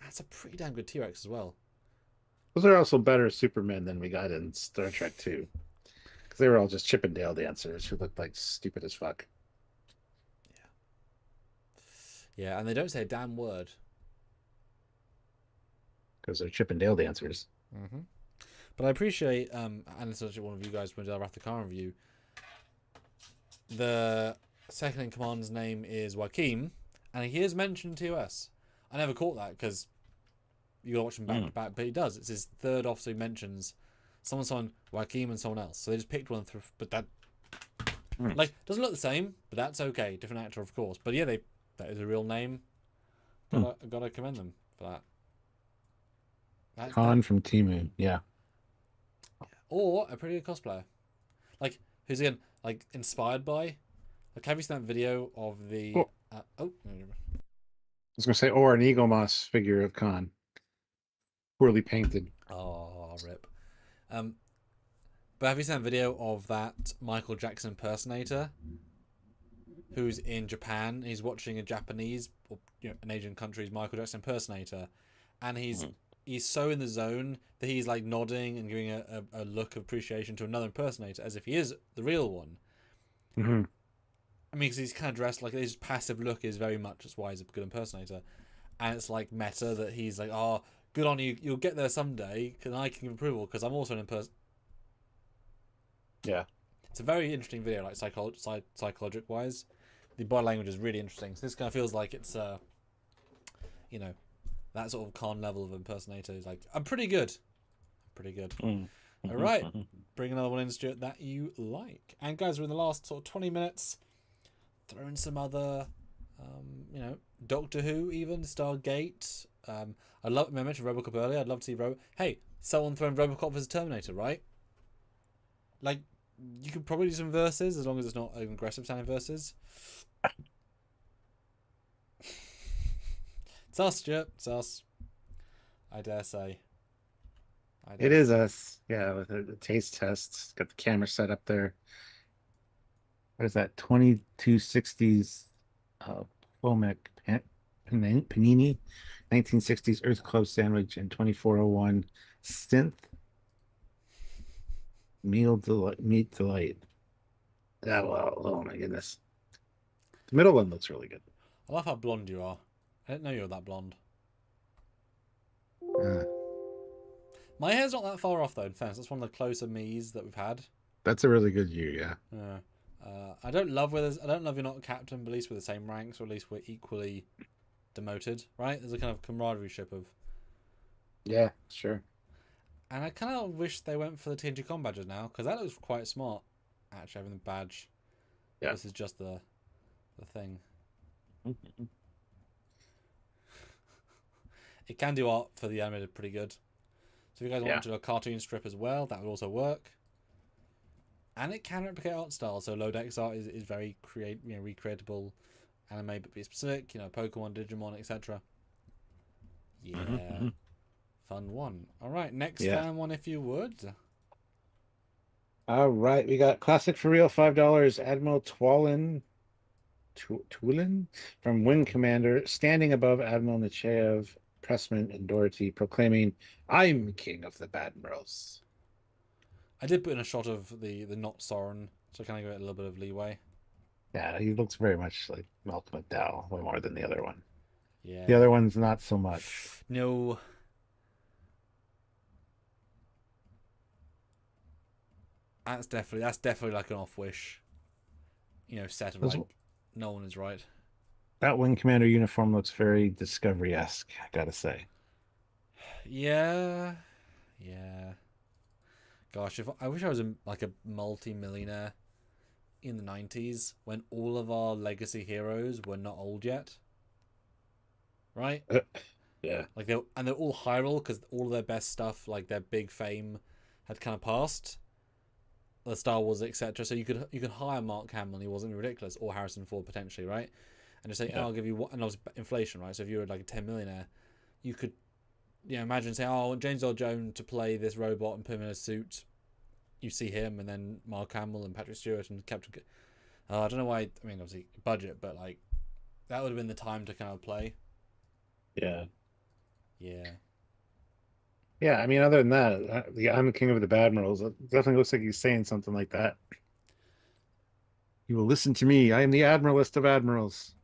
That's a pretty damn good T-Rex as well. Those are also better Supermen than we got in Star Trek 2. Because they were all just Chippendale dancers who looked like stupid as fuck. Yeah, and they don't say a damn word. Because they're Chippendale dancers. Mm-hmm. But I appreciate, and it's actually one of you guys when I did our Wrath of Khan review, the second in command's name is Joachim, and he is mentioned TOS. I never caught that because you gotta watch him back to back, but he does. It's his third officer who mentions someone, Joachim, and someone else. So they just picked one through, but that like doesn't look the same, but that's okay. Different actor, of course. But yeah, that is a real name. Gotta commend them for that. That's Khan from Timu. Yeah. Or a pretty good cosplayer. Like, who's again, like, inspired by? Like, have you seen that video of the... Oh. I I was going to say, or an Eagle Moss figure of Khan. Poorly painted. Oh, rip. But have you seen that video of that Michael Jackson impersonator who's in Japan? He's watching a Japanese or an Asian country's Michael Jackson impersonator, and he's so in the zone that he's like nodding and giving a look of appreciation to another impersonator as if he is the real one. Mm-hmm. I mean, because he's kind of dressed like his passive look is very much that's why he's a good impersonator, and it's like meta that he's like, oh, good on you, you'll get there someday, and I can give approval because I'm also an impersonator. Yeah. It's a very interesting video, like psychologic wise. The body language is really interesting. So this kind of feels like it's, that sort of con level of impersonator is like, I'm pretty good. Pretty good. All right. Bring another one in, Stuart, that you like. And guys, we're in the last sort of 20 minutes. Throw in some other, Doctor Who even, Stargate. I mentioned Robocop earlier. I'd love to see Hey, someone throwing Robocop as a Terminator, right? Like, you could probably do some verses as long as it's not an aggressive sounding verses. It's us, Stuart. It's us. I dare say. It is us. Yeah, with the taste tests. Got the camera set up there. What is that? 2260s Pomac Panini, 1960s Earth Club Sandwich, and 2401 Synth Meat Delight. Yeah, well, oh my goodness. The middle one looks really good. I love how blonde you are. I didn't know you were that blonde. My hair's not that far off though, in fairness. That's one of the closer me's that we've had. That's a really good view, yeah. Yeah. I don't love you're not captain, but at least we're the same ranks, or at least we're equally demoted, right? There's a kind of camaraderie ship of. Yeah, sure. And I kind of wish they went for the TNG com badges now, because that looks quite smart. Actually, having the badge. Yeah. This is just the thing. Mhm. It can do art for the animated pretty good. So if you guys Yeah. want to do a cartoon strip as well, that would also work. And it can replicate art style. So low decks art is very recreatable anime, but be specific. Pokemon, Digimon, etc. Yeah. Mm-hmm. Fun one. All right, next Yeah. fan one, if you would. All right, we got classic for real, $5. Admiral Twulin from Wing Commander, standing above Admiral Nechayev, Pressman, and Doherty, proclaiming, "I'm king of the Badmirals." I did put in a shot of the not Soren, so kind of give it a little bit of leeway. Yeah, he looks very much like Malcolm McDowell, way more than the other one. The Yeah. other one's not so much. No. That's definitely like an off wish. Set of Those, like no one is right. that Wing Commander uniform looks very Discovery-esque, I gotta say. Yeah. Yeah. Gosh, if I wish I was like a multi-millionaire in the 90s when all of our legacy heroes were not old yet. Right? Yeah. Like they're all Hyrule because all of their best stuff, like their big fame, had kind of passed. The Star Wars, etc. So you could hire Mark Hamill, and he wasn't ridiculous, or Harrison Ford potentially, right? And just say, Yeah. I'll give you what, and obviously inflation, right? So if you were like a 10 millionaire, you could, imagine saying, oh, I want James Earl Jones to play this robot and put him in a suit. You see him, and then Mark Hamill and Patrick Stewart and Captain. I don't know why. I mean, obviously budget, but like that would have been the time to kind of play. Yeah. Yeah. Yeah, I mean, other than that, I'm the king of the Badmirals. It definitely looks like he's saying something like that. You will listen to me. I am the admiralist of admirals.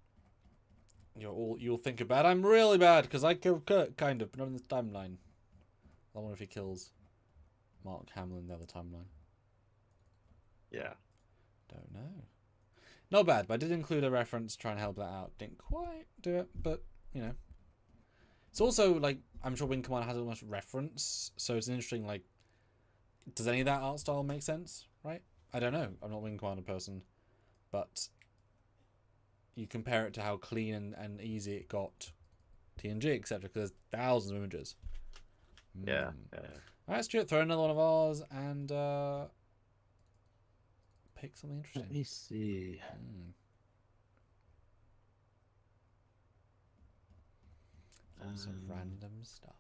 You'll think about. I'm really bad because I killed Kirk, kind of, but not in the timeline. I wonder if he kills Mark Hamill in the other timeline. Yeah. Don't know. Not bad, but I did include a reference trying to help that out. Didn't quite do it, but it's also like I'm sure Wing Commander has almost reference, so it's an interesting like. Does any of that art style make sense? Right? I don't know. I'm not a Wing Commander person, but you compare it to how clean and easy it got TNG, etc. Because there's thousands of images. Yeah. All right, Stuart, throw another one of ours and pick something interesting. Let me see. Some random stuff.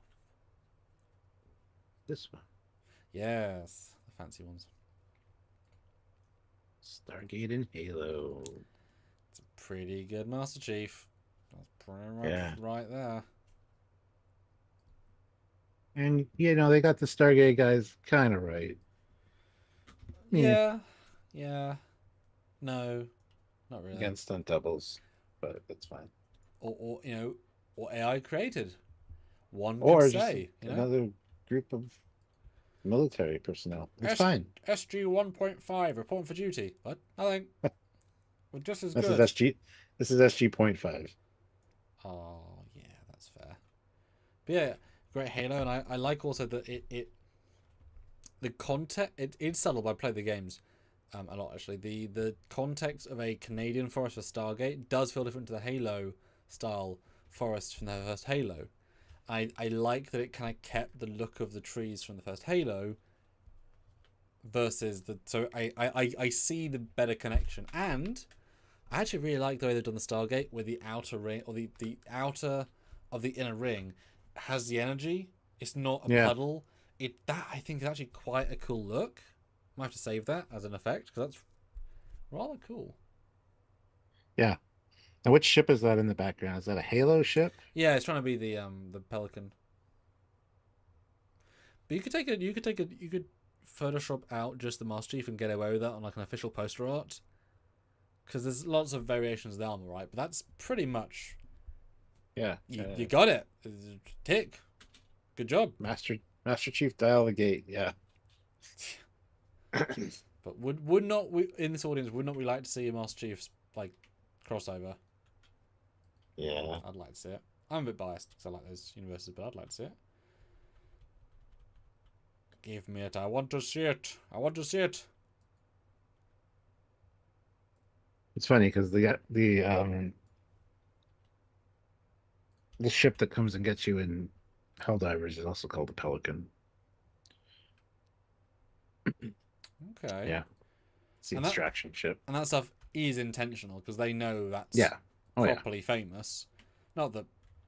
This one. Yes, the fancy ones. Stargate and Halo. It's a pretty good Master Chief. That's pretty much right there. And they got the Stargate guys kind of right. Yeah. No, not really. Against stunt doubles, but that's fine. Or or AI created. One Or could just say, another group of military personnel. It's fine. SG 1.5 reporting for duty. What? Nothing. Well, just as This good. is SG. This is SG.5. Oh yeah, that's fair. But yeah, great Halo, and I like also that the context it's subtle. But I play the games a lot actually. The context of a Canadian forest for Stargate does feel different to the Halo style forest from the first Halo. I like that it kind of kept the look of the trees from the first Halo versus I see the better connection, and I actually really like the way they've done the Stargate where the outer ring or the outer of the inner ring has the energy. It's not a puddle. That I think is actually quite a cool look. Might have to save that as an effect because that's rather cool. Yeah. Now, which ship is that in the background? Is that a Halo ship? Yeah, it's trying to be the Pelican. But you could Photoshop out just the Master Chief and get away with that on like an official poster art. Because there's lots of variations of the armor, right? But that's pretty much. Yeah. You got it. Tick. Good job. Master Chief dial the gate. Yeah. But would not we in this audience would not we like to see a Master Chief's like crossover? Yeah. I'd like to see it. I'm a bit biased because I like those universes, but I'd like to see it. Give me it. I want to see it. I want to see it. It's funny because the ship that comes and gets you in Helldivers is also called the Pelican. Okay. Yeah. It's the And that extraction ship. and that stuff is intentional because they know that's Yeah. Oh yeah. properly famous. Not that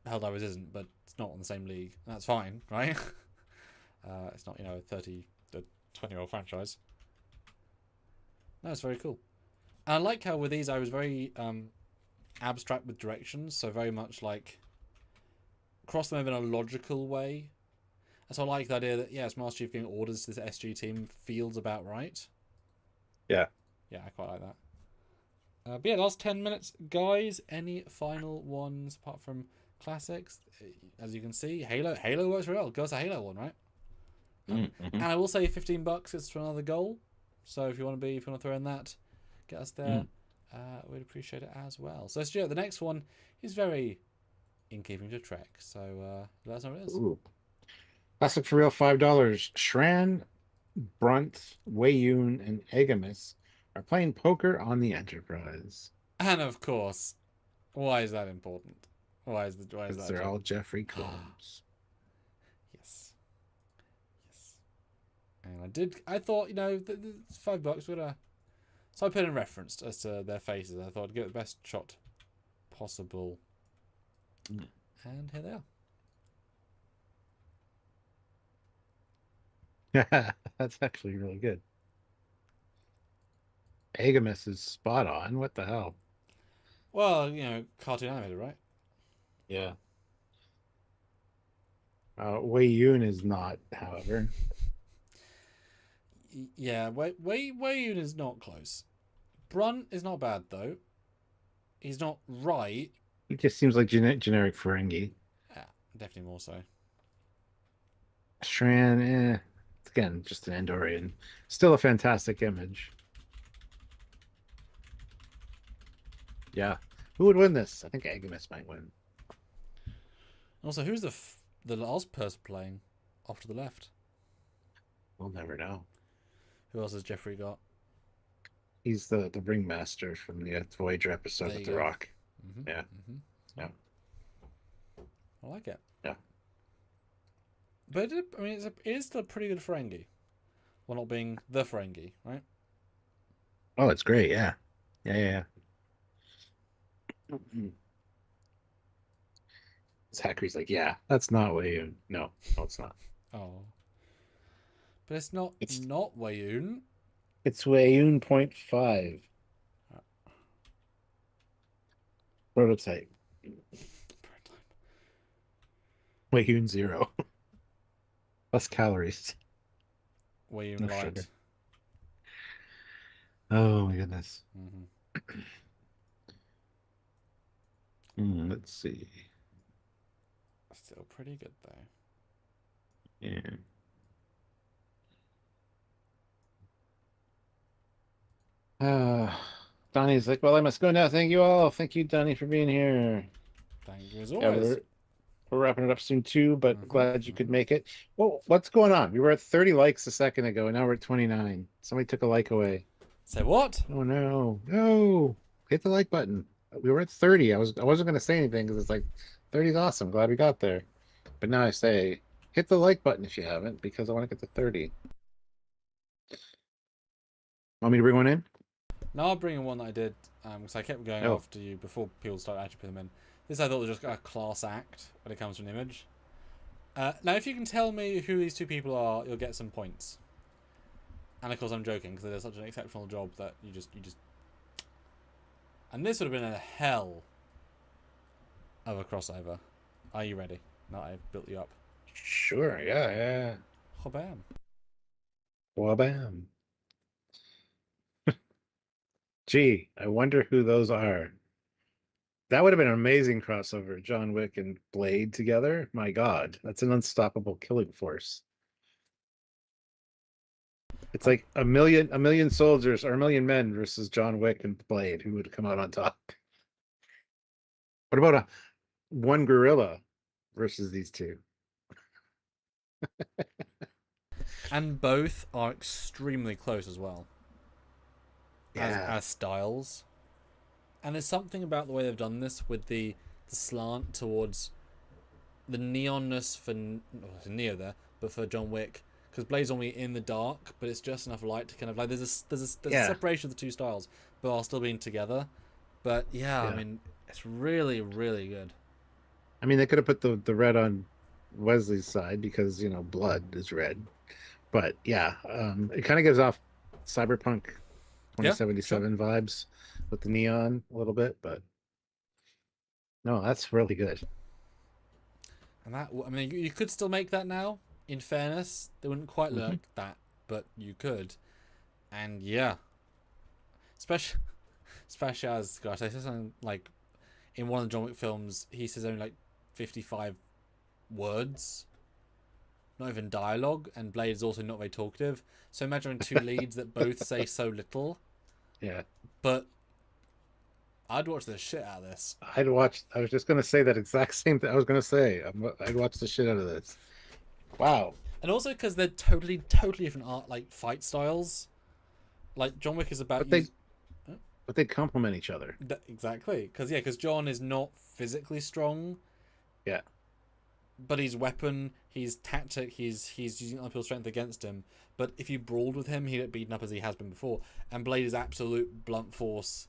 Helldivers isn't, but it's not on the same league. And that's fine, right? It's not, a 20-year-old franchise. No, it's very cool. And I like how with these I was very abstract with directions, so very much like cross them over in a logical way. And so I like the idea that, yes, Master Chief giving orders to this SG team feels about right. Yeah. Yeah, I quite like that. But yeah, last 10 minutes, guys. Any final ones apart from classics? As you can see, Halo works very well. Goes a Halo one, right? And I will say $15 is for another goal. So if you want to throw in that, get us there. We'd appreciate it as well. So Stuart, the next one is very in keeping to Trek. So let us know what it is. Ooh. Classic for real, $5. Shran, Brunt, Wayun, and Agamis are playing poker on the Enterprise. And of course, why is that important? Why is that? They're all Jeffrey Combs. Yes. And I thought, it's $5. So I put in reference as to their faces. I thought I'd get the best shot possible. And here they are. That's actually really good. Agamis is spot on. What the hell? Well, cartoon animated, right? Yeah. Wayun is not, however. Yeah, Wayun is not close. Brunt is not bad, though. He's not right. He just seems like generic Ferengi. Yeah, definitely more so. Shran, again, just an Andorian. Still a fantastic image. Yeah. Who would win this? I think Agamis might win. Also, who's the last person playing off to the left? We'll never know. Who else has Jeffrey got? He's the ringmaster from the Voyager episode with the Rock. Yeah. Yeah. I like it. Yeah. But it is still a pretty good Ferengi. Well, not being the Ferengi, right? Oh, it's great. Yeah. Yeah. Zachary's like, yeah, that's not Wayun. No, it's not. Oh. But it's not Wayun. It's Wayun 0.5. Prototype. Wayun 0. Less calories. Wayun No light. sugar. Oh my goodness. Let's see. Still pretty good though. Yeah. Donnie's like, well, I must go now. Thank you all. Thank you, Donnie, for being here. Thank you as always. We're wrapping it up soon too, but glad you could make it. Well, what's going on? We were at 30 likes a second ago, and now we're at 29. Somebody took a like away. Say what? Oh no. No. Hit the like button. We were at 30. I wasn't gonna say anything because it's like 30 is awesome. Glad we got there. But now I say hit the like button if you haven't, because I want to get to 30. Want me to bring one in? No, I'll bring in one that I did, because I kept going after you before people started actually putting them in. This I thought was just a class act when it comes to an image. Now, if you can tell me who these two people are, you'll get some points. And of course, I'm joking because they did such an exceptional job that you just. And this would have been a hell of a crossover. Are you ready? Now I've built you up. Sure. Yeah. Hobam. Wabam. Gee, I wonder who those are. That would have been an amazing crossover, John Wick and Blade together. My God, that's an unstoppable killing force. It's like a million soldiers or a million men versus John Wick and Blade, who would come out on top. What about a one gorilla versus these two? And both are extremely close as well Yeah, as styles. And there's something about the way they've done this with the slant towards the neonness for Neo there, but for John Wick, because Blade's only in the dark, but it's just enough light to kind of like there's a yeah, separation of the two styles, but while still being together. But yeah, I yeah. mean, it's really really good. I mean, they could have put the red on Wesley's side because blood is red. But yeah, it kind of gives off cyberpunk Yeah, sure. 2077 vibes with the neon a little bit. But no, that's really good. And that, I mean, you could still make that now. In fairness, they wouldn't quite look Hmm. like that, but you could. And yeah, especially especially as gosh, I said something like in one of the John Wick films, he says only like 55 words, not even dialogue, and Blade is also not very talkative. So imagine having two leads that both say so little, Yeah, but I'd watch the shit out of this. I'd watch. I was just gonna say that exact same thing. I was gonna say I'd watch the shit out of this. Wow. And also because they're totally different art, like fight styles. Like John Wick is about But they use. but they complement each other. Exactly, because yeah, because John is not physically strong, Yeah, but his weapon, his tactic, he's using uphill strength against him. But if you brawled with him, he'd get beaten up as he has been before. And Blade is absolute blunt force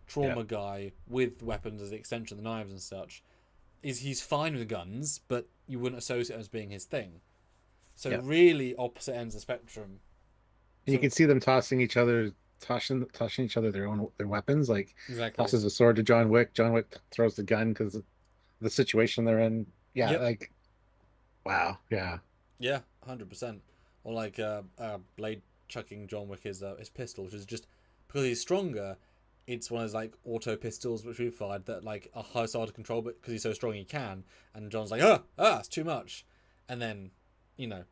yeah, trauma guy with weapons as the extension, the knives and such. He's fine with guns, but you wouldn't associate him as being his thing. So yeah. really opposite ends of the spectrum. And you So can see them tossing each other their weapons. Like exactly. tosses a sword to John Wick. John Wick throws the gun because of the situation they're in. Yeah, Yep. like wow. Yeah, Yeah, 100%. Or like Blade chucking John Wick his pistol, which is just because he's stronger. It's one of those like auto pistols which we've fired that like are hard to control, but because he's so strong he can. And John's like, it's too much. And then, you know,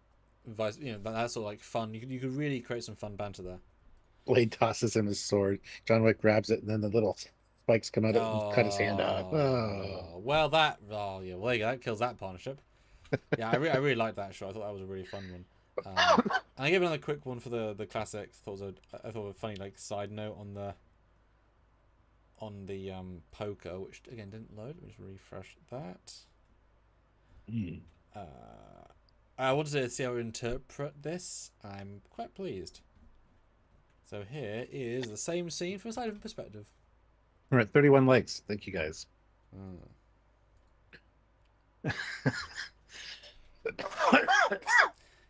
that's sort of like fun. You could really create some fun banter there. Blade tosses him his sword. John Wick grabs it, and then the little spikes come out and cut his hand off. Oh, Well yeah, well there you go. That kills that partnership. Yeah, I really liked that show. I thought that was a really fun one. And I gave another quick one for the classics. I thought it was a funny like side note on the poker, which again didn't load. Let me just refresh that. mm. Uh, I wanted to see how we interpret this. I'm quite pleased. So here is the same scene from a slightly different perspective. We're at 31 likes. Thank you guys. Mm.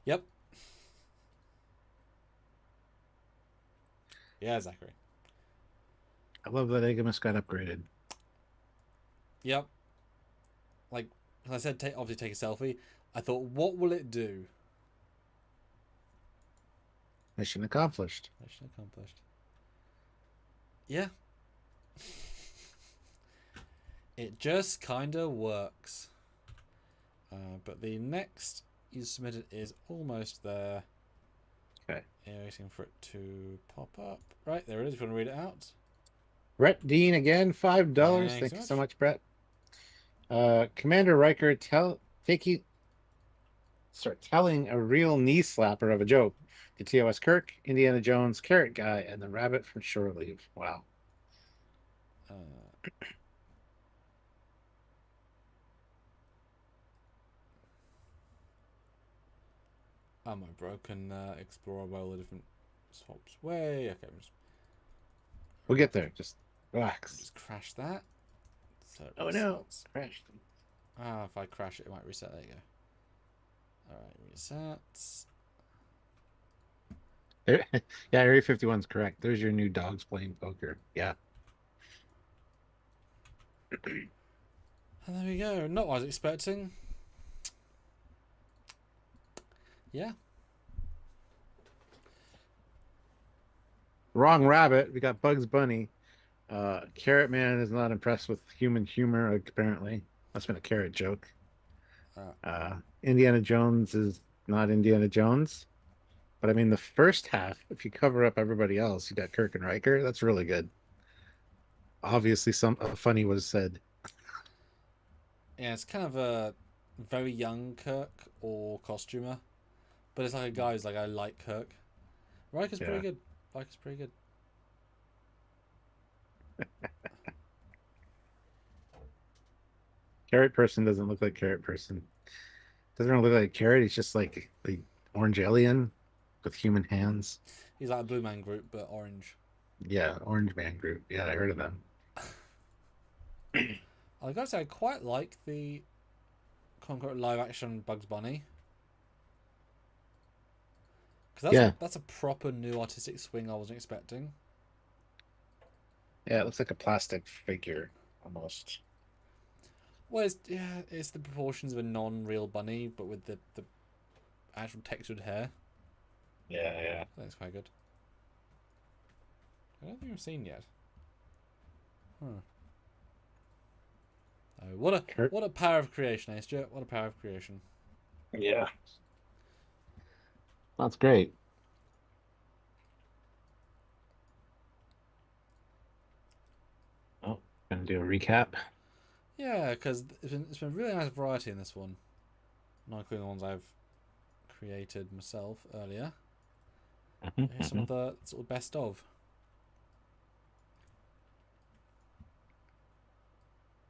Yep. Yeah, Zachary. I love that Agamus got upgraded. Yep. Like as I said, obviously take a selfie. I thought, what will it do? Mission accomplished. Mission accomplished. Yeah. It just kind of works. But the next you submitted is almost there. Okay. Waiting for it to pop up. Right, there it is. If you want to read it out. Brett Dean again, $5. Thanks Thank so you so much. much, Brett. Commander Riker telling a real knee slapper of a joke to TOS Kirk, Indiana Jones, Carrot Guy, and the rabbit from Shore Leave. Wow. Uh, my broken Explorer by all the different swaps way. Okay, We'll get there. Just relax. just crash that. So it Oh no, resets. crashed. If I crash it, it might reset. There you go. Alright, resets. Yeah, Area 51 is correct. There's your new dogs playing poker. Yeah. And there we go. Not what I was expecting. Yeah. Wrong rabbit. We got Bugs Bunny. Carrot Man is not impressed with human humor, apparently. That's been a carrot joke. Uh, Indiana Jones is not Indiana Jones. But I mean, the first half, if you cover up everybody else, you got Kirk and Riker. That's really good. Obviously, some funny was said. Yeah, it's kind of a very young Kirk or costumer, but it's like a guy who's like, I like Kirk. Riker's pretty Yeah. good. Riker's pretty good. Carrot person doesn't look like carrot person. Doesn't really look like carrot. He's just like the orange alien with human hands. He's like a Blue Man Group, but orange. Yeah, Orange Man Group. Yeah, I heard of them. I gotta say, I quite like the Conquer live action Bugs Bunny. Because Yeah, that's a proper new artistic swing I wasn't expecting. yeah, it looks like a plastic figure almost. Well, it's the proportions of a non-real bunny, but with the actual textured hair. Yeah, yeah. That's quite good. I don't think I've seen yet. Huh. Oh, Kurt. what a power of creation, eh, Stuart? What a power of creation. Yeah, that's great. Oh, gonna do a recap. Yeah, because it's been really nice variety in this one. Not including the ones I've created myself earlier. Here's some of the sort of best of.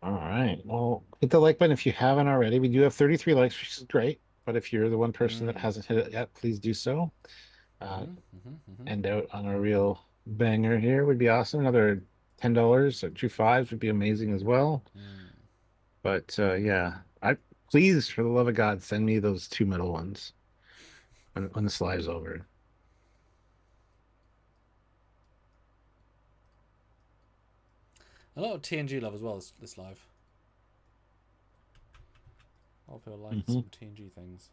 All right. Well, hit the like button if you haven't already. We do have 33 likes, which is great. But if you're the one person that Mm. hasn't hit it yet, please do so. Uh, Mhm. Mhm. Mhm. End out on a real banger here would be awesome. Another $10 or two fives would be amazing as well. Mm. But yeah, I please, for the love of God, send me those two middle ones when this live's over. A lot of TNG love as well. This live. A lot of people like Hmm. some TNG things.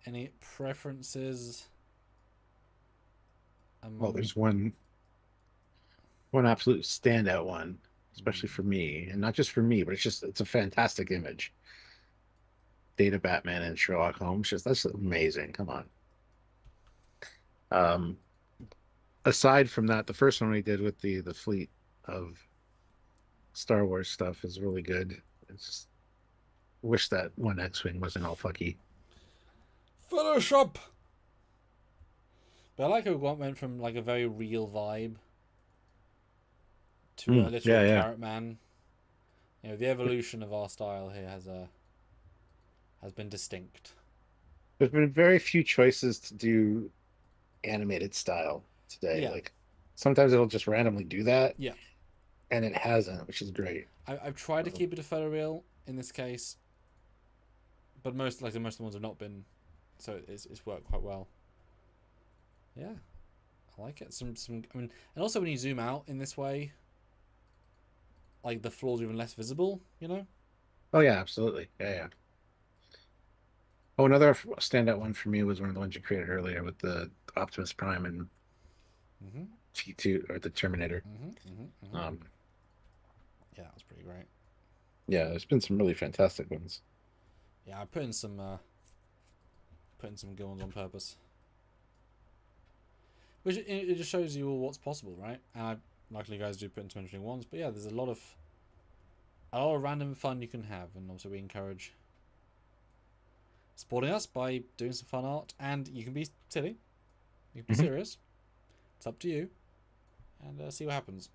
Any preferences? Well, Among there's one absolute standout one, especially mm. for me, and not just for me, but it's a fantastic image. Data Batman and Sherlock Holmes. Just that's amazing. Come on. Um, Aside from that, the first one we did with the fleet of Star Wars stuff is really good. It's just wish that one X-wing wasn't all fucky. Photoshop. But I like how it went from like a very real vibe to a literal Yeah, yeah. carrot man. You know, the evolution of our style here has been distinct. There's been very few choices to do animated style today. Yeah, Like sometimes it'll just randomly do that, yeah. and it hasn't, which is great. I've tried to Um, keep it a photoreal in this case, but most of the ones have not been, so it's worked quite well. Yeah, I like it. Some. I mean, and also when you zoom out in this way, like the flaws are even less visible. You know. oh yeah, absolutely. Yeah, yeah. Oh, another standout one for me was one of the ones you created earlier with the Optimus Prime and Mhm. T2 or the Terminator. Mhm. Mhm. Mhm. Um, Yeah, that was pretty great. yeah, there's been some really fantastic ones. Yeah, I put in some good ones on purpose, which it just shows you all what's possible, right? And luckily, you guys do put in some interesting ones. But yeah, there's a lot of random fun you can have, and also we encourage supporting us by doing some fun art. And you can be silly, you can be Mhm. serious. It's up to you, and see what happens.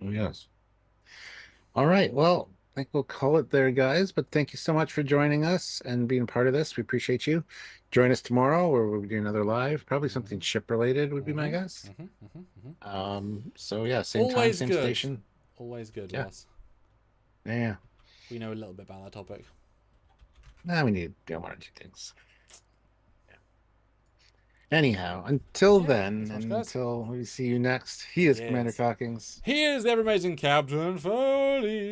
Oh, yes. All right. Well, I think we'll call it there, guys. But thank you so much for joining us and being part of this. We appreciate you. Join us tomorrow where we'll be doing another live. Probably something Mhm. ship related would be my Mhm. guess. Mhm. Mhm. Mhm. So yeah, same time, Always same good. station. Always good with Yeah. us. Yeah. We know a little bit about that topic. Now we need to do one or two things. Anyhow, until Yeah. then, Thanks so much, and guys. until we see you next, he is Commander Yes. Cockings. He is the ever amazing Captain Foley.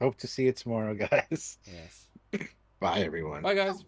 Hope to see you tomorrow, guys. Yes. Bye, everyone. Bye, guys.